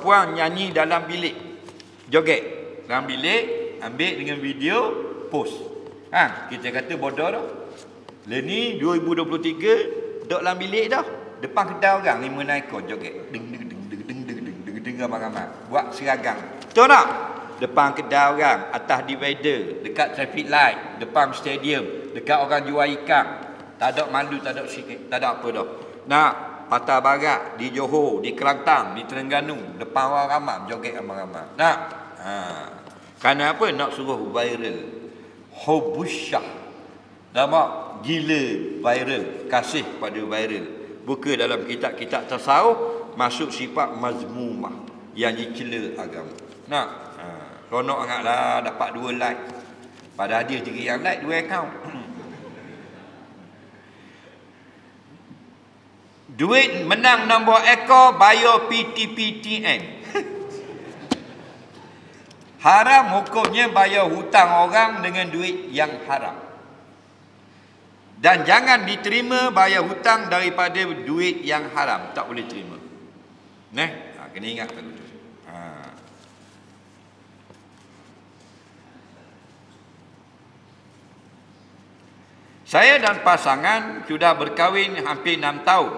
Puan nyanyi dalam bilik. Joget. Dalam bilik, ambil dengan video, post. Kita kata bodoh dah. Ni 2023 duduk dalam bilik dah. Depan kedai orang 5 ekor joget. Deng ramai-ramai. Buat seragam. Betul tak? Depan kedai orang, atas divider, dekat traffic light, depan stadium, dekat orang jual ikan. Tak ada malu, tak ada sikit, tak ada apa dah. Patah Barat, di Johor, di Kelantan, di Terengganu, depan orang ramai, joget ramai-ramai. Kerana apa? Nak suruh viral. Hubusyah. Nama gila viral, kasih pada viral. Buka dalam kitab-kitab tasawuf, masuk sifat mazmumah yang dicela agama. Ronok sangatlah dapat 2 like. Pada dia juga yang like 2 akaun. Duit menang nombor ekor, bayar PTPTN. Haram hukumnya bayar hutang orang dengan duit yang haram. Dan jangan diterima bayar hutang daripada duit yang haram. Tak boleh terima. Kena ingat betul. Saya dan pasangan sudah berkahwin hampir 6 tahun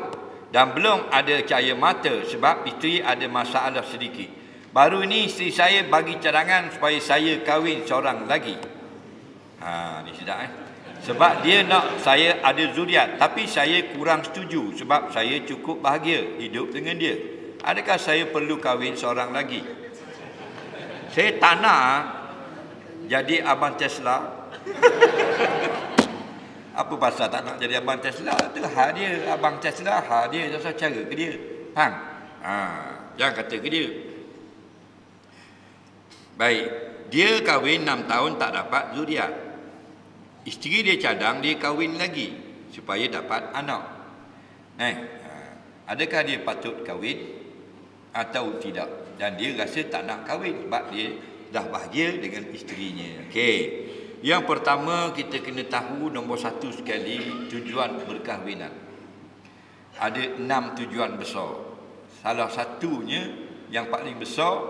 dan belum ada cahaya mata sebab isteri ada masalah sedikit. Baru ini isteri saya bagi cadangan supaya saya kahwin seorang lagi. Ni sedap Sebab dia nak saya ada zuriat, tapi saya kurang setuju sebab saya cukup bahagia hidup dengan dia. Adakah saya perlu kahwin seorang lagi? Saya tak nak jadi abang Tesla. Apa pasal tak nak jadi abang Tesla? Itu hak dia. Abang Tesla, hak dia. Dasar cara ke dia. Faham? Jangan kata ke dia. Baik. Dia kahwin 6 tahun tak dapat zuriat. Isteri dia cadang, dia kahwin lagi supaya dapat anak. Adakah dia patut kahwin atau tidak? Dan dia rasa tak nak kahwin sebab dia dah bahagia dengan isterinya. Okey. Yang pertama, kita kena tahu nombor 1 sekali tujuan berkahwinan. Ada 6 tujuan besar. Salah satunya yang paling besar,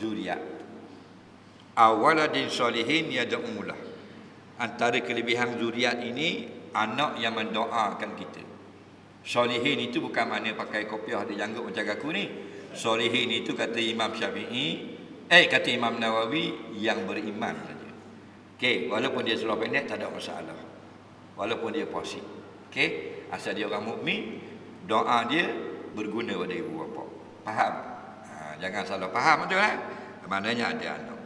zuriat. Awaladin solihin yad'ulah. Antara kelebihan zuriat ini, anak yang mendoakan kita. Solihin itu bukan makna pakai kopiah ada janggut macam aku ni. Solihin itu kata Imam Syafi'i, kata Imam Nawawi, yang beriman saja. Okey, walaupun dia seluar pendek tak ada masalah. Walaupun dia puasi. Okey, asal dia orang mukmin, doa dia berguna pada ibu bapa. Faham? Jangan salah faham betul Maknanya ada anak.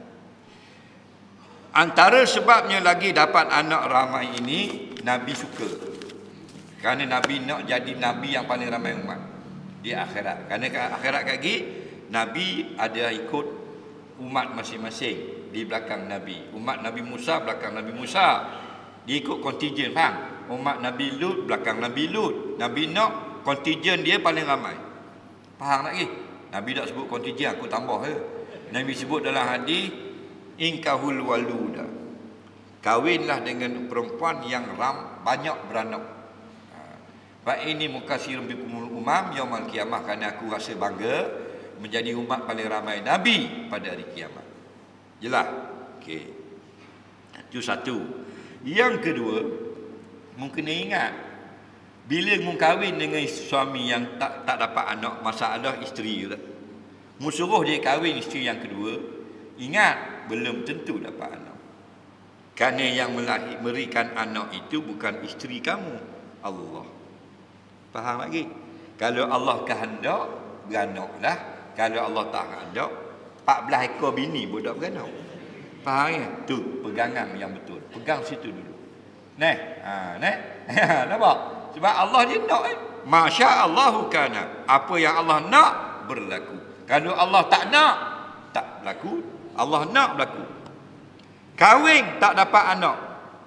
Antara sebabnya lagi dapat anak ramai ini, Nabi suka. Kerana Nabi nak jadi Nabi yang paling ramai umat di akhirat. Kerana akhirat lagi, Nabi ada ikut umat masing-masing di belakang Nabi. Umat Nabi Musa belakang Nabi Musa. Dia ikut kontijen, faham? Umat Nabi Lut belakang Nabi Lut. Nabi Nuh kontijen dia paling ramai. Faham lagi? Nabi tak sebut kontijen, aku tambah je. Nabi sebut dalam hadis, inkahul waluda. Kahwinlah dengan perempuan yang banyak beranak. Fa ini mukasirun bikumul umam yaumal qiyamah, kerana aku rasa bangga menjadi umat paling ramai Nabi pada hari kiamat. Jelas? Okey. Itu satu. Yang kedua, mungkin ingat bila mu kahwin dengan suami yang tak dapat anak, masalah isteri juga. Mu suruh dia kahwin isteri yang kedua, ingat belum tentu dapat anak. Kerana yang memberikan anak itu bukan isteri kamu, Allah. Faham lagi? Kalau Allah kehendak, beranak lah. Kalau Allah tak ada 14 ekor bini pun tak beranak. Faham ya? Tu pegangan yang betul. Pegang situ dulu. Nampak? Sebab Allah dia nak Masya Allahu kana. Apa yang Allah nak berlaku. Kalau Allah tak nak, tak berlaku. Allah nak berlaku. Kahwin tak dapat anak.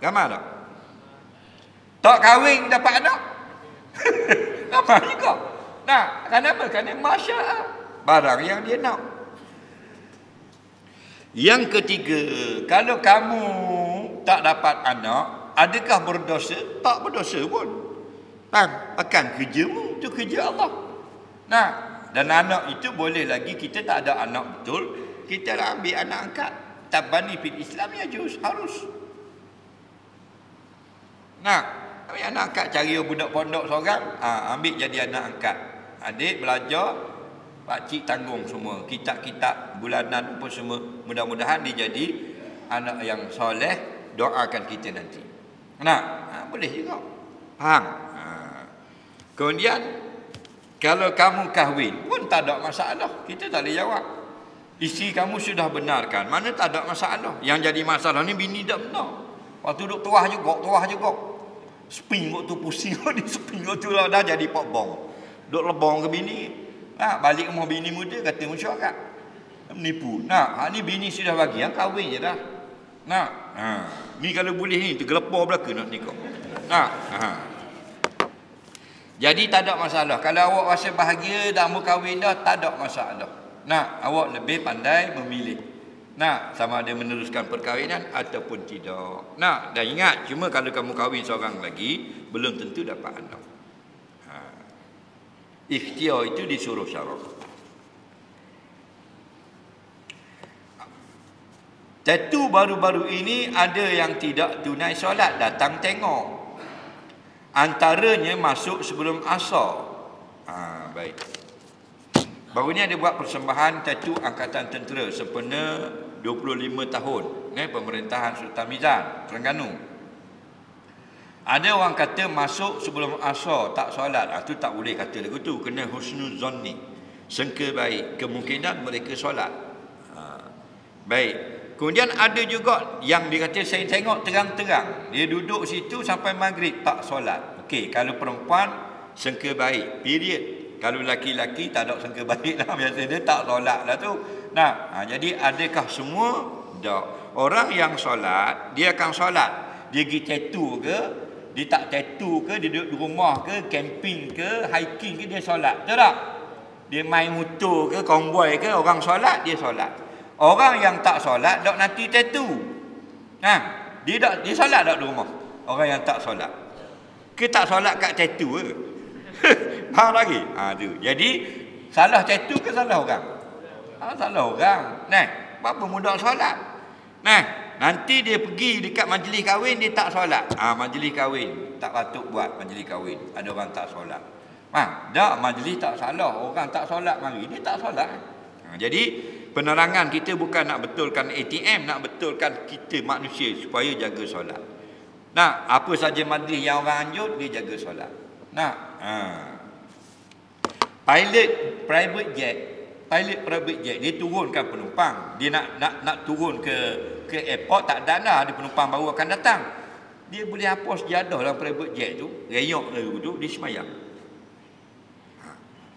Ramai tak? Tak kahwin dapat anak. Ramai juga. Nah, kenapa? Kerana Masya Allah. Barang yang dia nak. Yang ketiga, kalau kamu tak dapat anak, adakah berdosa? Tak berdosa pun. Akan kerjamu, itu kerja Allah. Nah, dan anak itu boleh lagi kita tak ada anak betul, kita lah ambil anak angkat. Tabani fil Islam ya juz, harus. Nah, ambil anak angkat, cari budak pondok seorang, ambil jadi anak angkat. Adik belajar, pakcik tanggung semua, kitab-kitab bulanan pun semua. Mudah-mudahan dia jadi anak yang soleh, doakan kita nanti. Nah, boleh juga. Faham? Kemudian kalau kamu kahwin pun tak ada masalah. Kita tak boleh jawab. Isteri kamu sudah benarkan, mana tak ada masalah. Yang jadi masalah ni bini tak benar. Waktu duduk tuah juga. Spring waktu pusing ni spring waktu lah dah jadi pot bong. Duduk lebong ke bini. Balik rumah bini muda kata mesyuarat. Menipu. Ni bini sudah bagi, kahwin je dah. Ni kalau boleh ni tergelepar belaka nak nikah. Jadi tak ada masalah. Kalau awak rasa bahagia dah mau kahwin dah, tak ada masalah. Awak lebih pandai memilih. Sama ada meneruskan perkahwinan ataupun tidak. Dan ingat, cuma kalau kamu kahwin seorang lagi, belum tentu dapat anak. Ikhtiar itu disuruh syarat. Tentu baru-baru ini ada yang tidak tunai solat, datang tengok. Antaranya masuk sebelum asar. Baik. Baru ni ada buat persembahan tatu Angkatan Tentera sempena 25 tahun pemerintahan Sultan Mizan, Terengganu. Ada orang kata masuk sebelum asar tak solat. Tu tak boleh kata lagu tu, kena husnuzanni. Sangka baik, kemungkinan mereka solat. Baik. Kemudian ada juga yang dia kata saya tengok terang-terang. Dia duduk situ sampai maghrib tak solat. Okey, kalau perempuan sangka baik, period. Kalau laki-laki tak ada sangka baik lah, biasa dia tak solat lah tu. Jadi adakah semua? Tak. Orang yang solat, dia akan solat. Dia pergi tattoo ke, dia tak tattoo ke, dia duduk di rumah ke, camping ke, hiking ke, dia solat. Betul tak? Dia main motor ke, konvoi ke, orang solat, dia solat. Orang yang tak solat dok nanti tattoo. Dia solat tak di rumah. Orang yang tak solat. Ke tak solat kat tattoo ke? Faham lagi? Tu. Jadi salah tattoo ke salah orang? Salah orang. Berapa mudah solat? Nanti dia pergi dekat majlis kahwin dia tak solat. Majlis kahwin tak patut buat majlis kahwin. Ada orang tak solat. Dah majlis tak salah, orang tak solat mari dia tak solat. Jadi penerangan kita bukan nak betulkan ATM, nak betulkan kita manusia supaya jaga solat. Apa saja majlis yang orang anjur, dia jaga solat. Pilot private jet, dia turunkan penumpang. Dia nak turun ke airport, tak ada dah, ada penumpang baru akan datang. Dia boleh hapus jadah dalam private jet tu, reyok tu, dia semayang.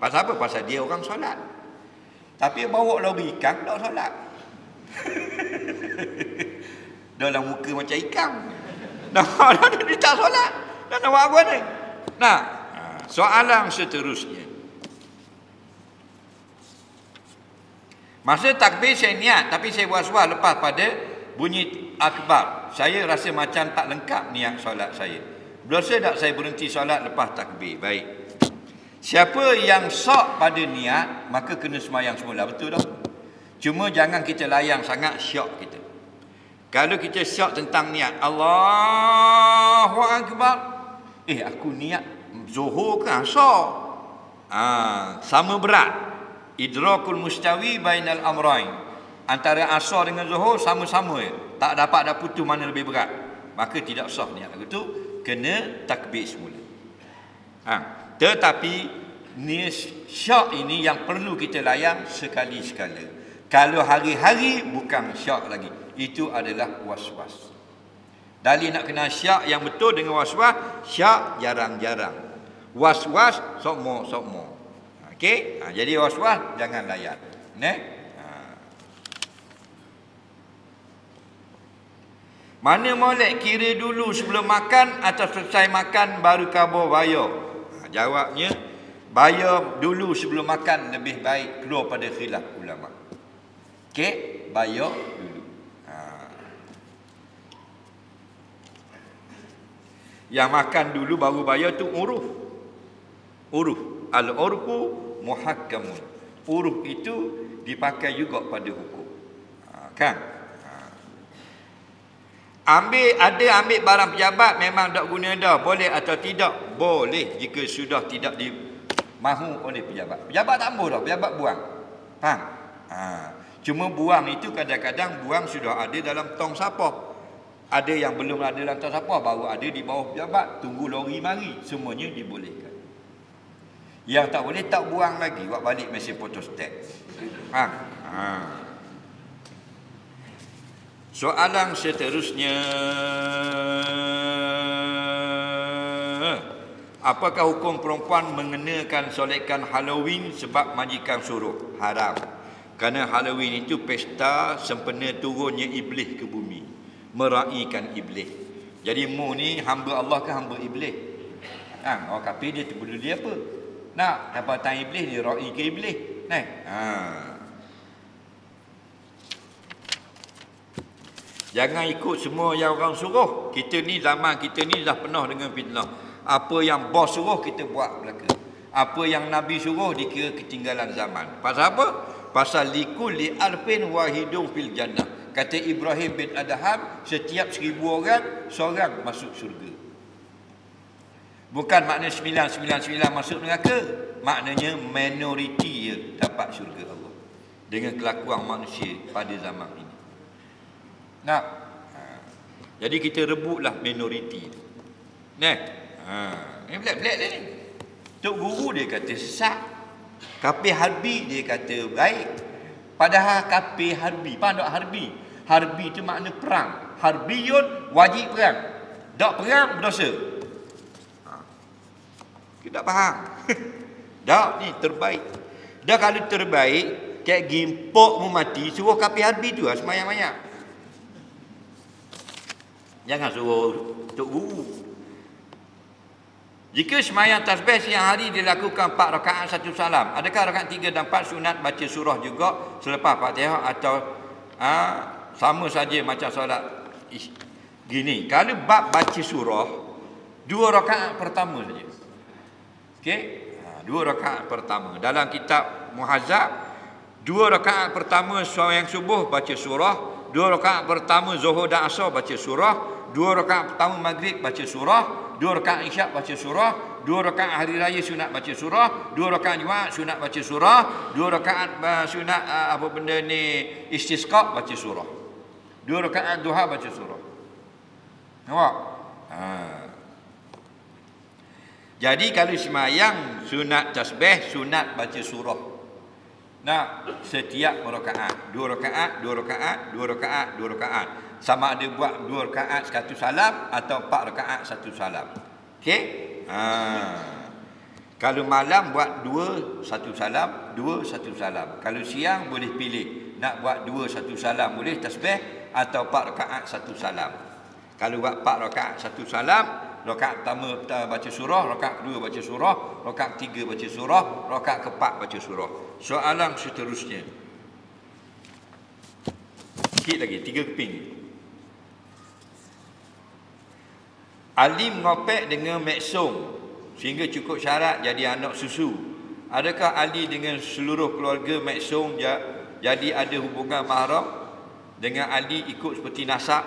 Pasal apa? Pasal dia orang solat. Tapi bawa lori ikan tak solat. Dalam muka macam ikan. Dia tak solat. Dan nak buat apa ni? Soalan seterusnya. Masa takbir saya niat, tapi saya was-was lepas pada bunyi akbar. Saya rasa macam tak lengkap niat solat saya. Berdosa tak saya berhenti solat lepas takbir? Baik. Siapa yang sok pada niat, maka kena semayang semula. Betul tak? Cuma jangan kita layang sangat syok kita. Kalau kita syok tentang niat, Allahu Akbar. Aku niat Zuhur ke Asar? Sama berat. Idrakul mustawi bainal amrain. Antara Asar dengan Zuhur sama-sama. Tak dapat dah putus mana lebih berat. Maka tidak sah niat. Itu kena takbir semula. Tetapi Ni syak ini yang perlu kita layan sekali sekala. Kalau hari-hari bukan syak lagi. Itu adalah was-was. Dalil nak kenal syak yang betul dengan was-was, syak jarang-jarang. Was-was sokmo. Okey? Jadi was-was jangan layan. Mana molek kira dulu sebelum makan atau selesai makan baru kabur bayar? Jawabnya, bayar dulu sebelum makan lebih baik, keluar pada khilaf ulama. Okey, bayar dulu. Yang makan dulu baru bayar tu uruf. Al-urfu muhakkamun. Uruf itu dipakai juga pada hukum. Kan? Ambil barang pejabat memang tak guna dah. Boleh atau tidak? Boleh jika sudah tidak dimahu oleh pejabat. Pejabat tak mahu dah, pejabat buang. Faham? Cuma buang itu kadang-kadang buang sudah ada dalam tong sampah. Ada yang belum ada dalam tong sampah, baru ada di bawah pejabat. Tunggu lori mari, semuanya dibolehkan. Yang tak boleh tak buang lagi, buat balik mesin photostat. Faham? Soalan seterusnya, apakah hukum perempuan mengenakan solekan Halloween sebab majikan suruh? Haram. Kerana Halloween itu pesta sempena turunnya iblis ke bumi, meraihkan iblis. Jadi mu ni hamba Allah ke hamba iblis? Orang kafir dia terbulu dia apa? Nak dapatan iblis dia raih ke iblis. Jangan ikut semua yang orang suruh. Kita ni zaman kita ni dah penuh dengan fitnah. Apa yang bos suruh kita buat belaka. Apa yang Nabi suruh dikira ketinggalan zaman. Pasal apa? Pasal likulli alfin wahidun fil jannah. Kata Ibrahim bin Adham, setiap 1000 orang seorang masuk syurga. Bukan makna 999 masuk neraka. Maknanya minoriti je dapat syurga Allah. Dengan kelakuan manusia pada zaman ini. Jadi kita rebutlah minoriti. Ini pelik-pelik dia ni. Tok guru dia kata sesat. Kafir harbi dia kata baik. Padahal kafir harbi, faham tak harbi? Harbi itu makna perang. Harbiyun wajib perang. Tak perang berdosa. Kita faham. Tak ni terbaik. Dah kalau terbaik, kayak gimpok mu mati, suruh kafir harbi tu semayang banyak. Jangan suruh tok guru. Jika semayang tasbih siang hari dilakukan 4 rakaat 1 salam, adakah rakaat 3 dan 4 sunat baca surah juga selepas Fatihah atau sama saja macam solat gini? Kalau bab baca surah 2 rakaat pertama saja. Okey? 2 rakaat pertama. Dalam kitab Muhazzab 2 rakaat pertama sembahyang subuh baca surah, 2 rakaat pertama zuhur dan asar baca surah, 2 rakaat pertama maghrib baca surah, 2 rakaat isyak baca surah, 2 rakaat hari raya sunat baca surah, 2 rakaat Jumaat sunat baca surah, 2 rakaat sunat apa benda ni istisqa baca surah, 2 rakaat duha baca surah. Nampak? Jadi kalau sembahyang sunat tasbih, sunat baca surah. Setiap rakaat, 2 rakaat, 2 rakaat, 2 rakaat, 2 rakaat. Sama ada buat 2 rakaat 1 salam atau 4 rakaat 1 salam. Okey? Kalau malam buat 2 1 salam, 2 1 salam. Kalau siang boleh pilih nak buat 2 1 salam boleh tasbih atau 4 rakaat 1 salam. Kalau buat 4 rakaat 1 salam, rakaat pertama baca surah, rakaat kedua baca surah, rakaat ketiga baca surah, rakaat keempat baca surah. Soalan seterusnya. Sikit lagi, 3 keping. Ali mengopek dengan maksum sehingga cukup syarat jadi anak susu. Adakah Ali dengan seluruh keluarga maksum jadi ada hubungan mahram dengan Ali ikut seperti nasab?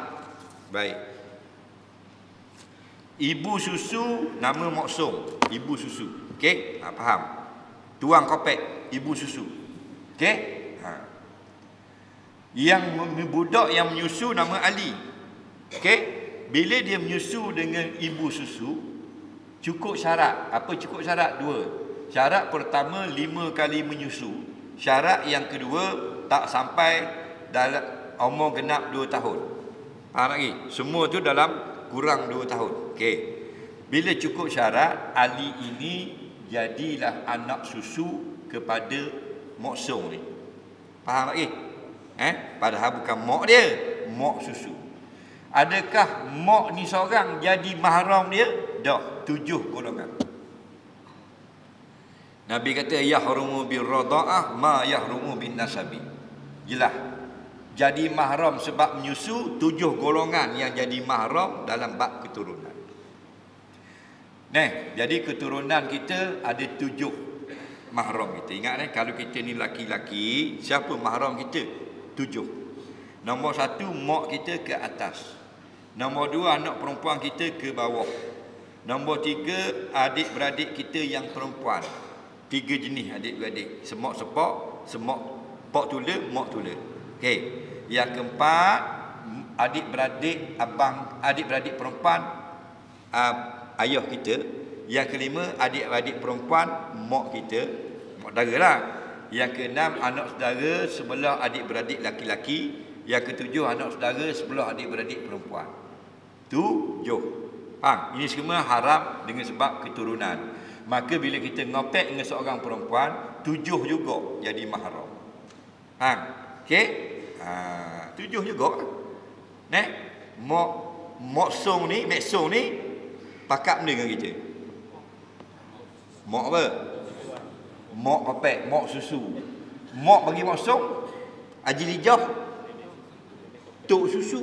Baik. Ibu susu nama maksum, ibu susu. Okey? Faham? Tuang kopek, ibu susu. Okey? Yang budak yang menyusu nama Ali. Okey? Bila dia menyusu dengan ibu susu, cukup syarat. Apa cukup syarat? 2. Syarat pertama 5 kali menyusu. Syarat yang kedua tak sampai dalam umur genap 2 tahun. Faham lagi? Semua tu dalam kurang 2 tahun. Okey. Bila cukup syarat, Ali ini jadilah anak susu kepada mak song ni. Faham lagi? Padahal bukan mak dia, mak susu. Adakah mak ni seorang jadi mahram dia? Dah, 7 golongan. Nabi kata yahrumu birrada'ah ma yahrumu bin nasabi. Jelas. Jadi mahram sebab menyusu, 7 golongan yang jadi mahram dalam bab keturunan. Jadi keturunan kita ada 7 mahram kita. Ingat kalau kita ni laki-laki, siapa mahram kita? 7. Nombor 1, mak kita ke atas. Nombor 2, anak perempuan kita ke bawah. Nombor 3, adik-beradik kita yang perempuan. 3 jenis adik-beradik. Semak sepak, semak pok tula, mak tula. Okey. Yang keempat, adik-beradik abang, adik-beradik perempuan ayah kita. Yang kelima, adik-beradik perempuan mak kita, mak dara lah. Yang keenam, anak saudara sebelah adik-beradik laki-laki. Yang ketujuh, anak saudara sebelah adik-beradik perempuan. 7. Faham? Ini semua haram dengan sebab keturunan. Maka bila kita ngopek dengan seorang perempuan, 7 juga jadi mahram. Faham? Okey? 7 juga. Mak song ni, mak song ni pakat benda dengan kita. Mak apa? Mak kopek, mak susu. Mak bagi mak song, Haji Lijah, tok susu.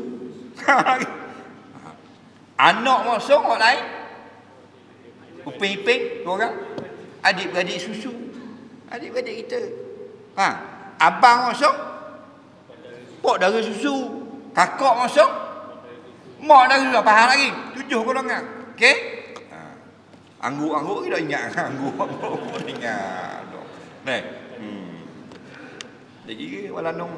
Anak mak song orang lain, uping-uping orang, adik-beradik susu, adik-beradik kita. Abang mak song, pok dara susu. Kakak mak song, mak dara susu. Faham lagi? 7 golongan. Okey? Angguk-angguk kita ingat. Angguk-angguk kita ingat. Lagi ke walanong.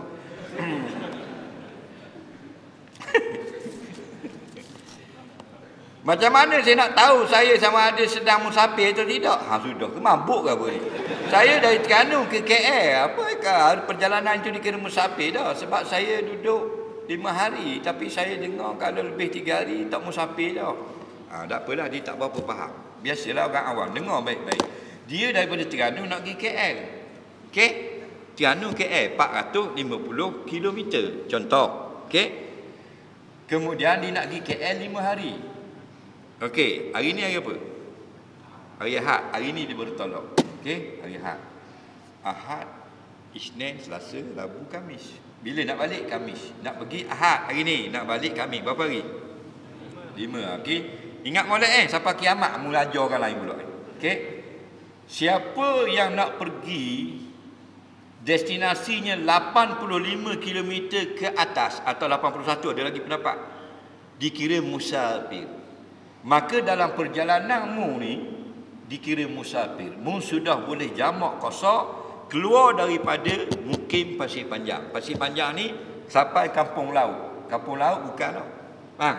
Macam mana saya nak tahu saya sama ada sedang musafir atau tidak? Sudah ke mabuk ke apa ni? Saya dari Terengganu ke KL. Apakah perjalanan itu dikira musafir dah? Sebab saya duduk 5 hari. Tapi saya dengar kalau lebih 3 hari tak musafir dah. Tak apalah, dia tak berapa faham. Biasalah orang awam. Dengar baik-baik. Dia daripada Terengganu nak pergi KL. Okey? Terengganu KL 450 km. Contoh. Okey? Kemudian dia nak pergi KL 5 hari. Okey, hari ni hari apa? Hari Ahad. Hari ni dia baru tolak. Okey, hari Ahad. Ahad, Isnin, Selasa, Rabu, Khamis. Bila nak balik? Khamis. Nak pergi Ahad hari ni, nak balik Khamis. Berapa hari? 5. Okey. Ingat molek sampai kiamat mula ajar orang lain pula. Okey. Siapa yang nak pergi destinasinya 85 km ke atas atau 81, ada lagi pendapat, dikira musafir. Maka dalam perjalananmu ni dikira musafir. Mu sudah boleh jamak qasar keluar daripada mukim Pasir Panjang. Pasir Panjang ni sampai Kampung Laut. Kampung Laut bukan dah. Faham?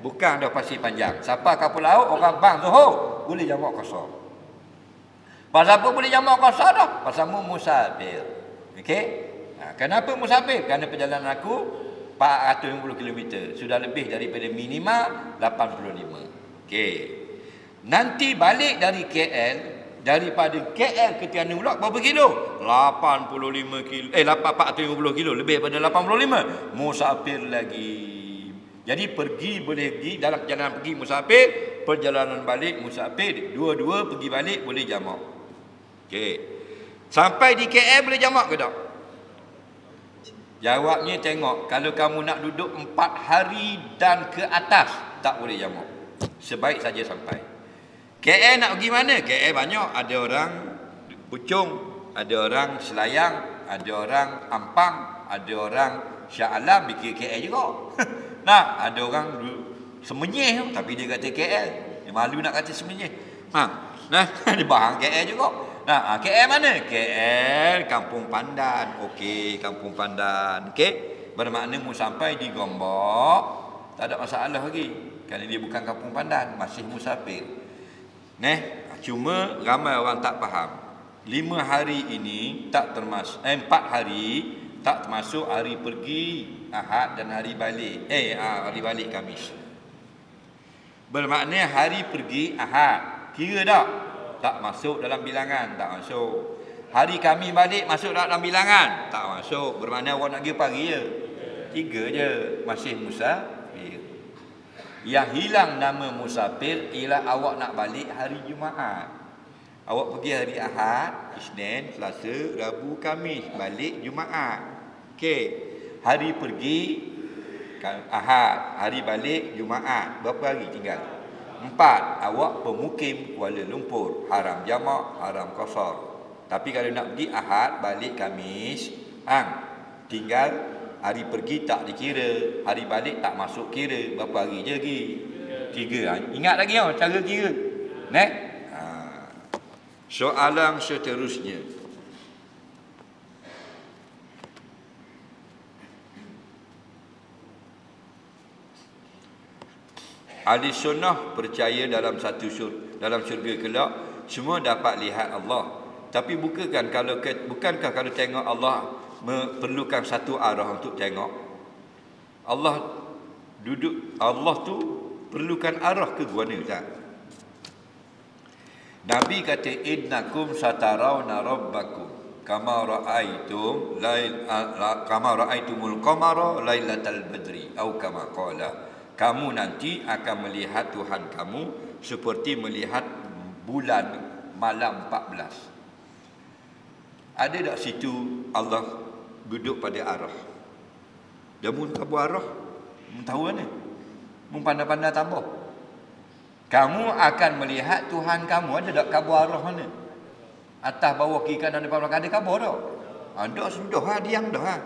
Bukan dah Pasir Panjang. Sampai Kampung Laut orang bang Johor boleh jamak qasar. Pasal apa boleh jamak qasar dah? Pasal mu musafir. Okey? Kenapa musafir? Kerana perjalanan aku 450 km. Sudah lebih daripada minimal 85. Okey. Nanti balik dari KL, daripada KL ke Terengganu pula berapa kilo? 85 kilo. 450 kilo, lebih daripada 85. Musafir lagi. Jadi pergi boleh pergi, dalam perjalanan pergi musafir, perjalanan balik musafir. Dua-dua pergi balik boleh jamak. Okey. Sampai di KL boleh jamak ke tak? Jawabnya tengok, kalau kamu nak duduk 4 hari dan ke atas, tak boleh jamak. Sebaik saja sampai. KL nak pergi mana? KL banyak. Ada orang Puchong, ada orang Selayang, ada orang Ampang, ada orang Shah Alam, bikin KL juga. Nah, ada orang Semenyih tapi dia kata KL. Dia malu nak kata Semenyih. Nah, dia bahang KL juga. Nah, KL mana? KL Kampung Pandan. Okey, Kampung Pandan. Okey. Bermakna mu sampai di Gombak, tak ada masalah lagi. Kerana dia bukan Kampung Pandan, masih musafir. Cuma ramai orang tak faham. 5 hari ini tak termasuk 4 hari tak termasuk hari pergi Ahad dan hari balik. Hari balik Khamis. Bermakna hari pergi Ahad kira tak? Tak masuk dalam bilangan, tak masuk. Hari kami balik masuk dalam bilangan, tak masuk. Bermakna awak nak pergi pagi je. 3 je, masih musafir. Yang hilang nama musafir ialah awak nak balik hari Jumaat. Awak pergi hari Ahad, Isnin, Selasa, Rabu, Khamis, balik Jumaat. Okey. Hari pergi Ahad, hari balik Jumaat. Berapa hari tinggal? 4. Awak pemukim Kuala Lumpur, haram jamak, haram qasar. Tapi kalau nak pergi Ahad, balik Khamis, tinggal hari pergi tak dikira, hari balik tak masuk kira. Berapa hari je lagi? 3. Ingat lagi cara kira. Soalan seterusnya. Ahli sunnah percaya dalam syurga kelak semua dapat lihat Allah. Tapi bukankah kalau tengok Allah memerlukan satu arah untuk tengok? Allah tu perlukan arah ke mana tak? Nabi kata innakum satarawna rabbakum kama ra'aitumul qamara lailatal badri atau kama qala. Kamu nanti akan melihat Tuhan kamu seperti melihat bulan malam 14. Ada tak situ Allah duduk pada arah? Dia mun kabu arah, tahu mana? Mun pandai-pandai tambah. Kamu akan melihat Tuhan kamu, ada tak kabu arah mana? Atas, bawah, kiri, kanan, depan, belakang, ada kabu tak? Ada sudah lah, diam dah lah.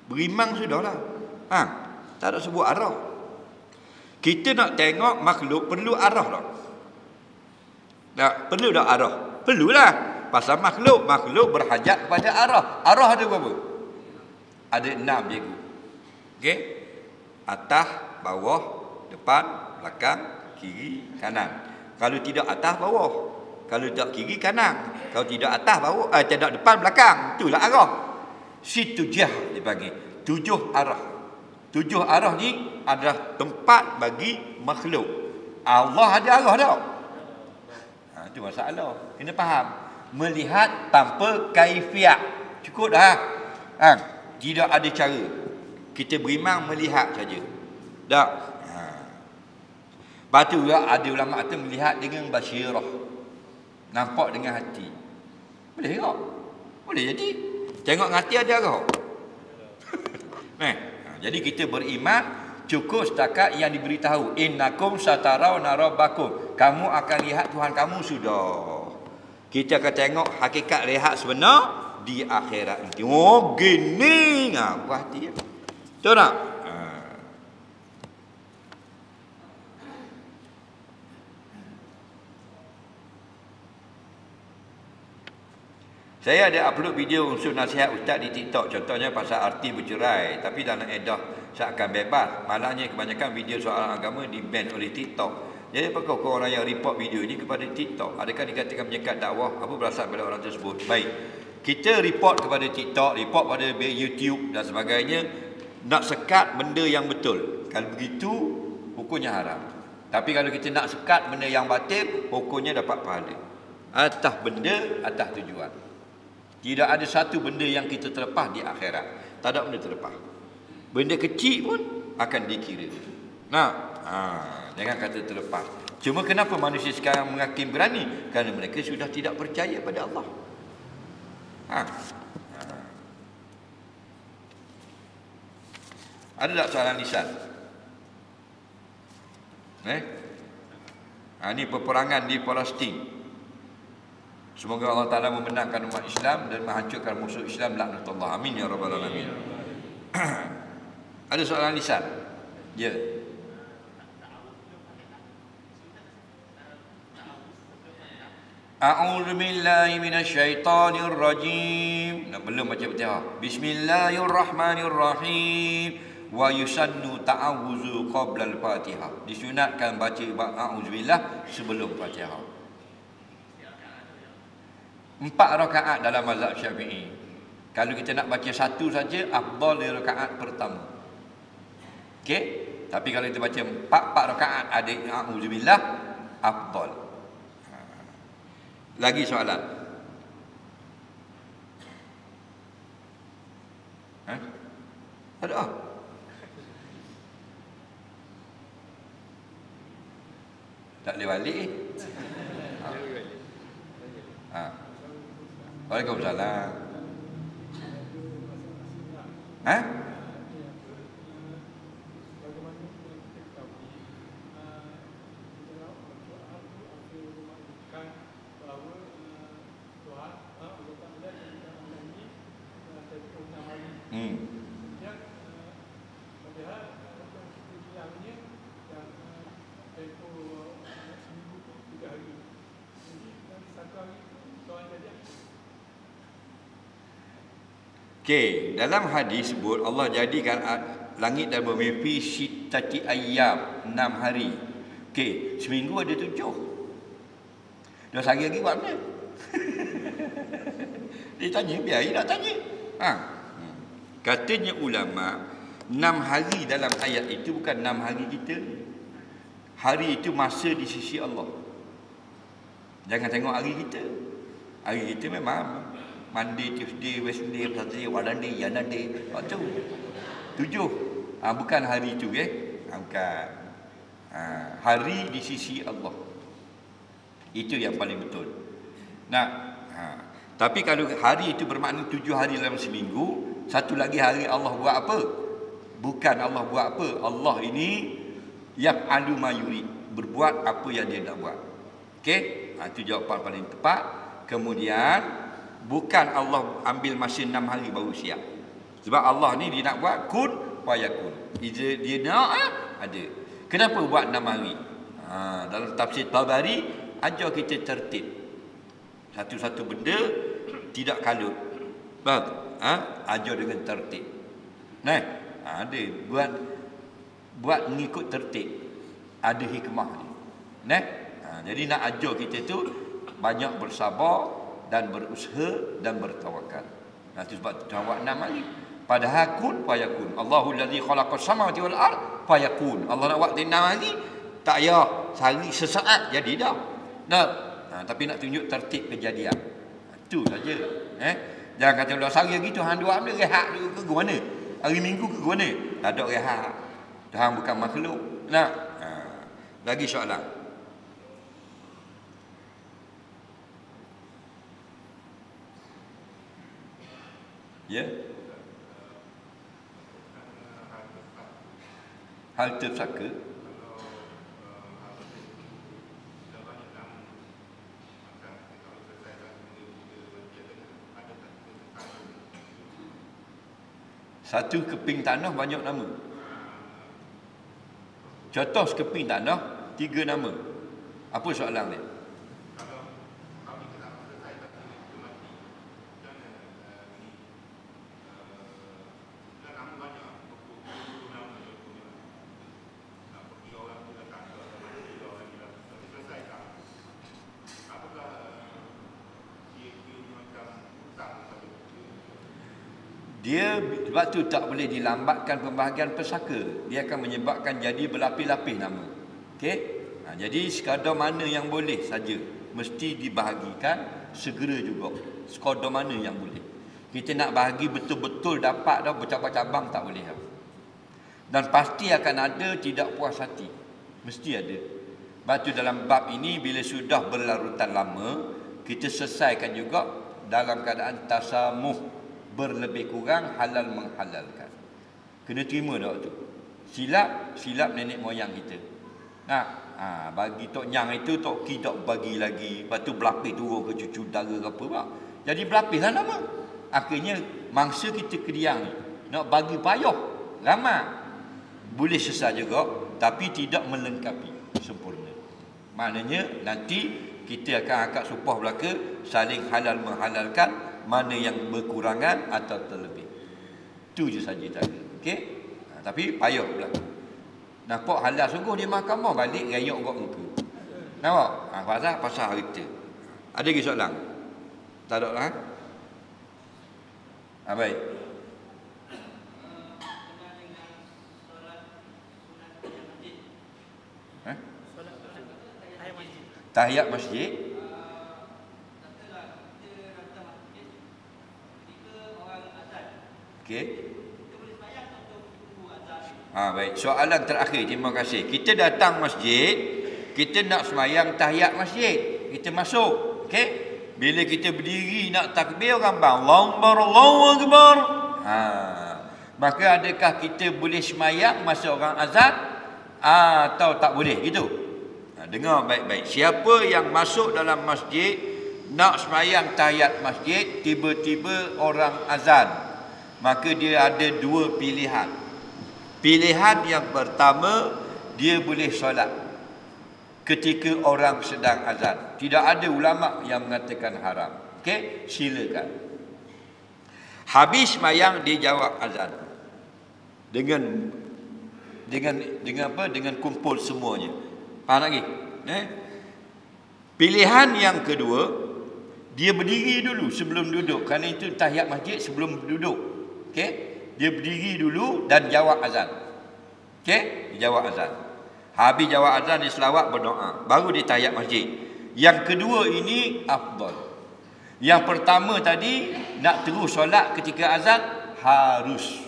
Berimang sudah lah. Tak ada sebut arah. Kita nak tengok makhluk perlu arah tak? Tak, perlu tak arah? Perlulah. Pasal makhluk berhajat kepada arah. Arah ada berapa? Ada 6 cikgu. Okey? Atas, bawah, depan, belakang, kiri, kanan. Kalau tidak atas, bawah. Kalau tidak kiri, kanan. Kalau tidak atas, bawah, tidak depan, belakang. Itulah arah. Situjah dipanggil. 7 arah. 7 arah ni adalah tempat bagi makhluk. Allah ada arah tak? Itu masalah. Kena faham. Melihat tanpa kaifiat. Cukup dah. Tidak ada cara. Kita berimang melihat saja. Tak? Lepas tu ada ulama kata melihat dengan basyirah. Nampak dengan hati. Boleh tak? Boleh jadi. Tengok dengan hati ada arah. Jadi kita beriman cukup setakat yang diberitahu. Innakum satarawna rabbakum. Kamu akan lihat Tuhan kamu sudah. Kita akan tengok hakikat lihat sebenar di akhirat nanti. Oh, gini. Buah hati. Betul tak? Saya ada upload video unsur nasihat ustaz di TikTok. Contohnya pasal arti bercerai. Tapi dalam edah seakan bebas. Malangnya kebanyakan video soalan agama di-ban oleh TikTok. Jadi apakah orang yang report video ini kepada TikTok? Adakah dikatakan menyekat dakwah? Apa berasal pada orang tersebut? Baik. Kita report kepada TikTok, report pada YouTube dan sebagainya. Nak sekat benda yang betul. Kalau begitu, hukumnya haram. Tapi kalau kita nak sekat benda yang batil, hukumnya dapat pahala. Atas benda, atas tujuan. Tidak ada satu benda yang kita terlepas di akhirat. Tak ada benda terlepas. Benda kecil pun akan dikira. Jangan kata terlepas. Cuma kenapa manusia sekarang mengakim berani? Kerana mereka sudah tidak percaya pada Allah. Ada tak soalan lisan? Ini peperangan di Palestin. Semoga Allah Ta'ala memenangkan umat Islam dan menghancurkan musuh Islam. Laknatullah. Amin ya rabbal alamin. Ada soalan lisan? Ya. A'udzu billahi minasyaitonir rajim. Belum baca Fatihah. Bismillahirrahmanirrahim. Wa yusannu ta'awuzu qabla al-Fatihah. Disunatkan baca a'udzubillah sebelum Fatihah. 4 rakaat dalam mazhab Syafi'i. Kalau kita nak baca satu saja, afdal di rakaat pertama. Okey? Tapi kalau kita baca 4 rakaat ada a'udzubillah, afdal. Lagi soalan? Ada? Tak boleh balik. Waalaikumsalam. Okey, dalam hadis sebut Allah jadikan langit dan bumi fi sittati ayyam, 6 hari. Okey, seminggu ada 7. 2 hari lagi buat mana? Dia tanya, biar dia nak tanya. Katanya ulama, 6 hari dalam ayat itu bukan 6 hari kita. Hari itu masa di sisi Allah. Jangan tengok hari kita. Hari kita memang Monday, Tuesday, Wednesday, Saturday, Wednesday, Yanade. Waktu 7. Bukan hari itu, bukan. Hari di sisi Allah. Itu yang paling betul. Tapi kalau hari itu bermakna 7 hari dalam seminggu, satu lagi hari Allah buat apa? Bukan Allah buat apa. Allah ini yaf'alu ma yurid, berbuat apa yang dia nak buat. Okey? Itu jawapan paling tepat. Kemudian bukan Allah ambil masa 6 hari baru siap. Sebab Allah ni dia nak buat kun fayakun. Dia nak ada. Kenapa buat 6 hari? Dalam tafsir Tabari ajar kita tertib. Satu-satu benda tidak kalut. Faham? Ajar dengan tertib. Ada buat mengikut tertib. Ada hikmah dia. Jadi nak ajar kita tu banyak bersabar dan berusaha dan bertawakal. Itu sebab jawab 6 hari. Padahal kun fayakun. Allahul ladzi khalaqas samawati wal ard fayakun. Allah nak buat 6 hari, tak payah sehari sesaat jadi dah. Tapi nak tunjuk tertib kejadian. Itu saja. Jangan kata ulah sehari gitu hang dua ambil rehat ke mana? Hari Minggu ke mana? Tak ada rehat. Tuhan bukan makhluk. Lagi soalan. Ya. Hal tersaka. Satu keping tanah banyak nama. Contoh sekeping tanah 3 nama. Apa soalan dia? Dia sebab tu tak boleh dilambatkan pembahagian pesaka. Dia akan menyebabkan jadi berlapis-lapis nama. Okey? Jadi sekadar mana yang boleh saja mesti dibahagikan segera juga. Sekadar mana yang boleh. Kita nak bahagi betul-betul dapat dah bercabang-cabang tak boleh. Dan pasti akan ada tidak puas hati. Mesti ada. Sebab tu dalam bab ini bila sudah berlarutan lama, kita selesaikan juga dalam keadaan tasamuh, berlebih kurang halal menghalalkan. Kena terima dah tu. Silap nenek moyang kita. Bagi tok nyang itu tok ki tak bagi lagi. Lepas tu berlapis turun ke cucu dara ke apa bang. Jadi berlapislah nama. Akhirnya mangsa kita kediang ni nak bagi payah lama. Boleh selesai juga tapi tidak melengkapi sempurna. Maknanya nanti kita akan angkat supah belaka saling halal menghalalkan mana yang berkurangan atau terlebih. Itu je saja tadi. Okey? Tapi payah pula. Nampak halal sungguh di mahkamah balik rayok kat muka. Nampak? Pasal harta. Ada lagi soalan? Tak ada lah. Baik. Tahiyat masjid. Okey. Baik. Soalan terakhir, terima kasih. Kita datang masjid, kita nak semayang tahiyat masjid. Kita masuk, okey? Bila kita berdiri nak takbir, orang bang, Allahu Akbar, Allahu Akbar. Maka adakah kita boleh semayang masa orang azan atau tak boleh gitu? Dengar baik-baik. Siapa yang masuk dalam masjid nak semayang tahiyat masjid, tiba-tiba orang azan, maka dia ada dua pilihan. Pilihan yang pertama, dia boleh solat ketika orang sedang azan. Tidak ada ulama yang mengatakan haram. Okey, silakan. Habis semayang dia jawab azan. Dengan apa? Dengan kumpul semuanya. Faham lagi? Pilihan yang kedua, dia berdiri dulu sebelum duduk. Kerana itu tahiyat masjid sebelum duduk. Okey? Dia berdiri dulu dan jawab azan. Okey? Dia jawab azan. Habis jawab azan, dia selawat, berdoa. Baru dia tahiyat masjid. Yang kedua ini afdal. Yang pertama tadi, nak terus solat ketika azan, harus.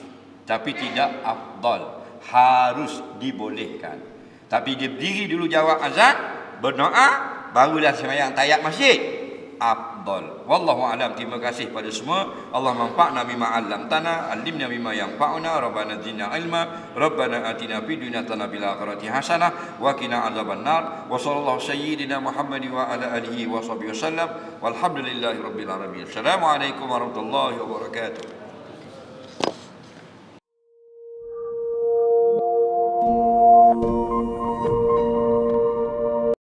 Tapi tidak afdal. Harus dibolehkan. Tapi dia berdiri dulu jawab azan, berdoa, barulah sembahyang tahiyat masjid. Afdal. Wallahu a'lam. Terima kasih pada semua. Allah manfa'na bima 'allamtana, 'allimna bima yanfa'una, rabbana zidna ilma, rabbana atina fid dunya hasanah wa fil akhirati hasanah wa qina adzabannar. Wa sallallahu sayyidina Muhammadin wa ala alihi wa sahbihi wasallam. Walhamdulillahirabbil alamin. Assalamualaikum warahmatullahi wabarakatuh.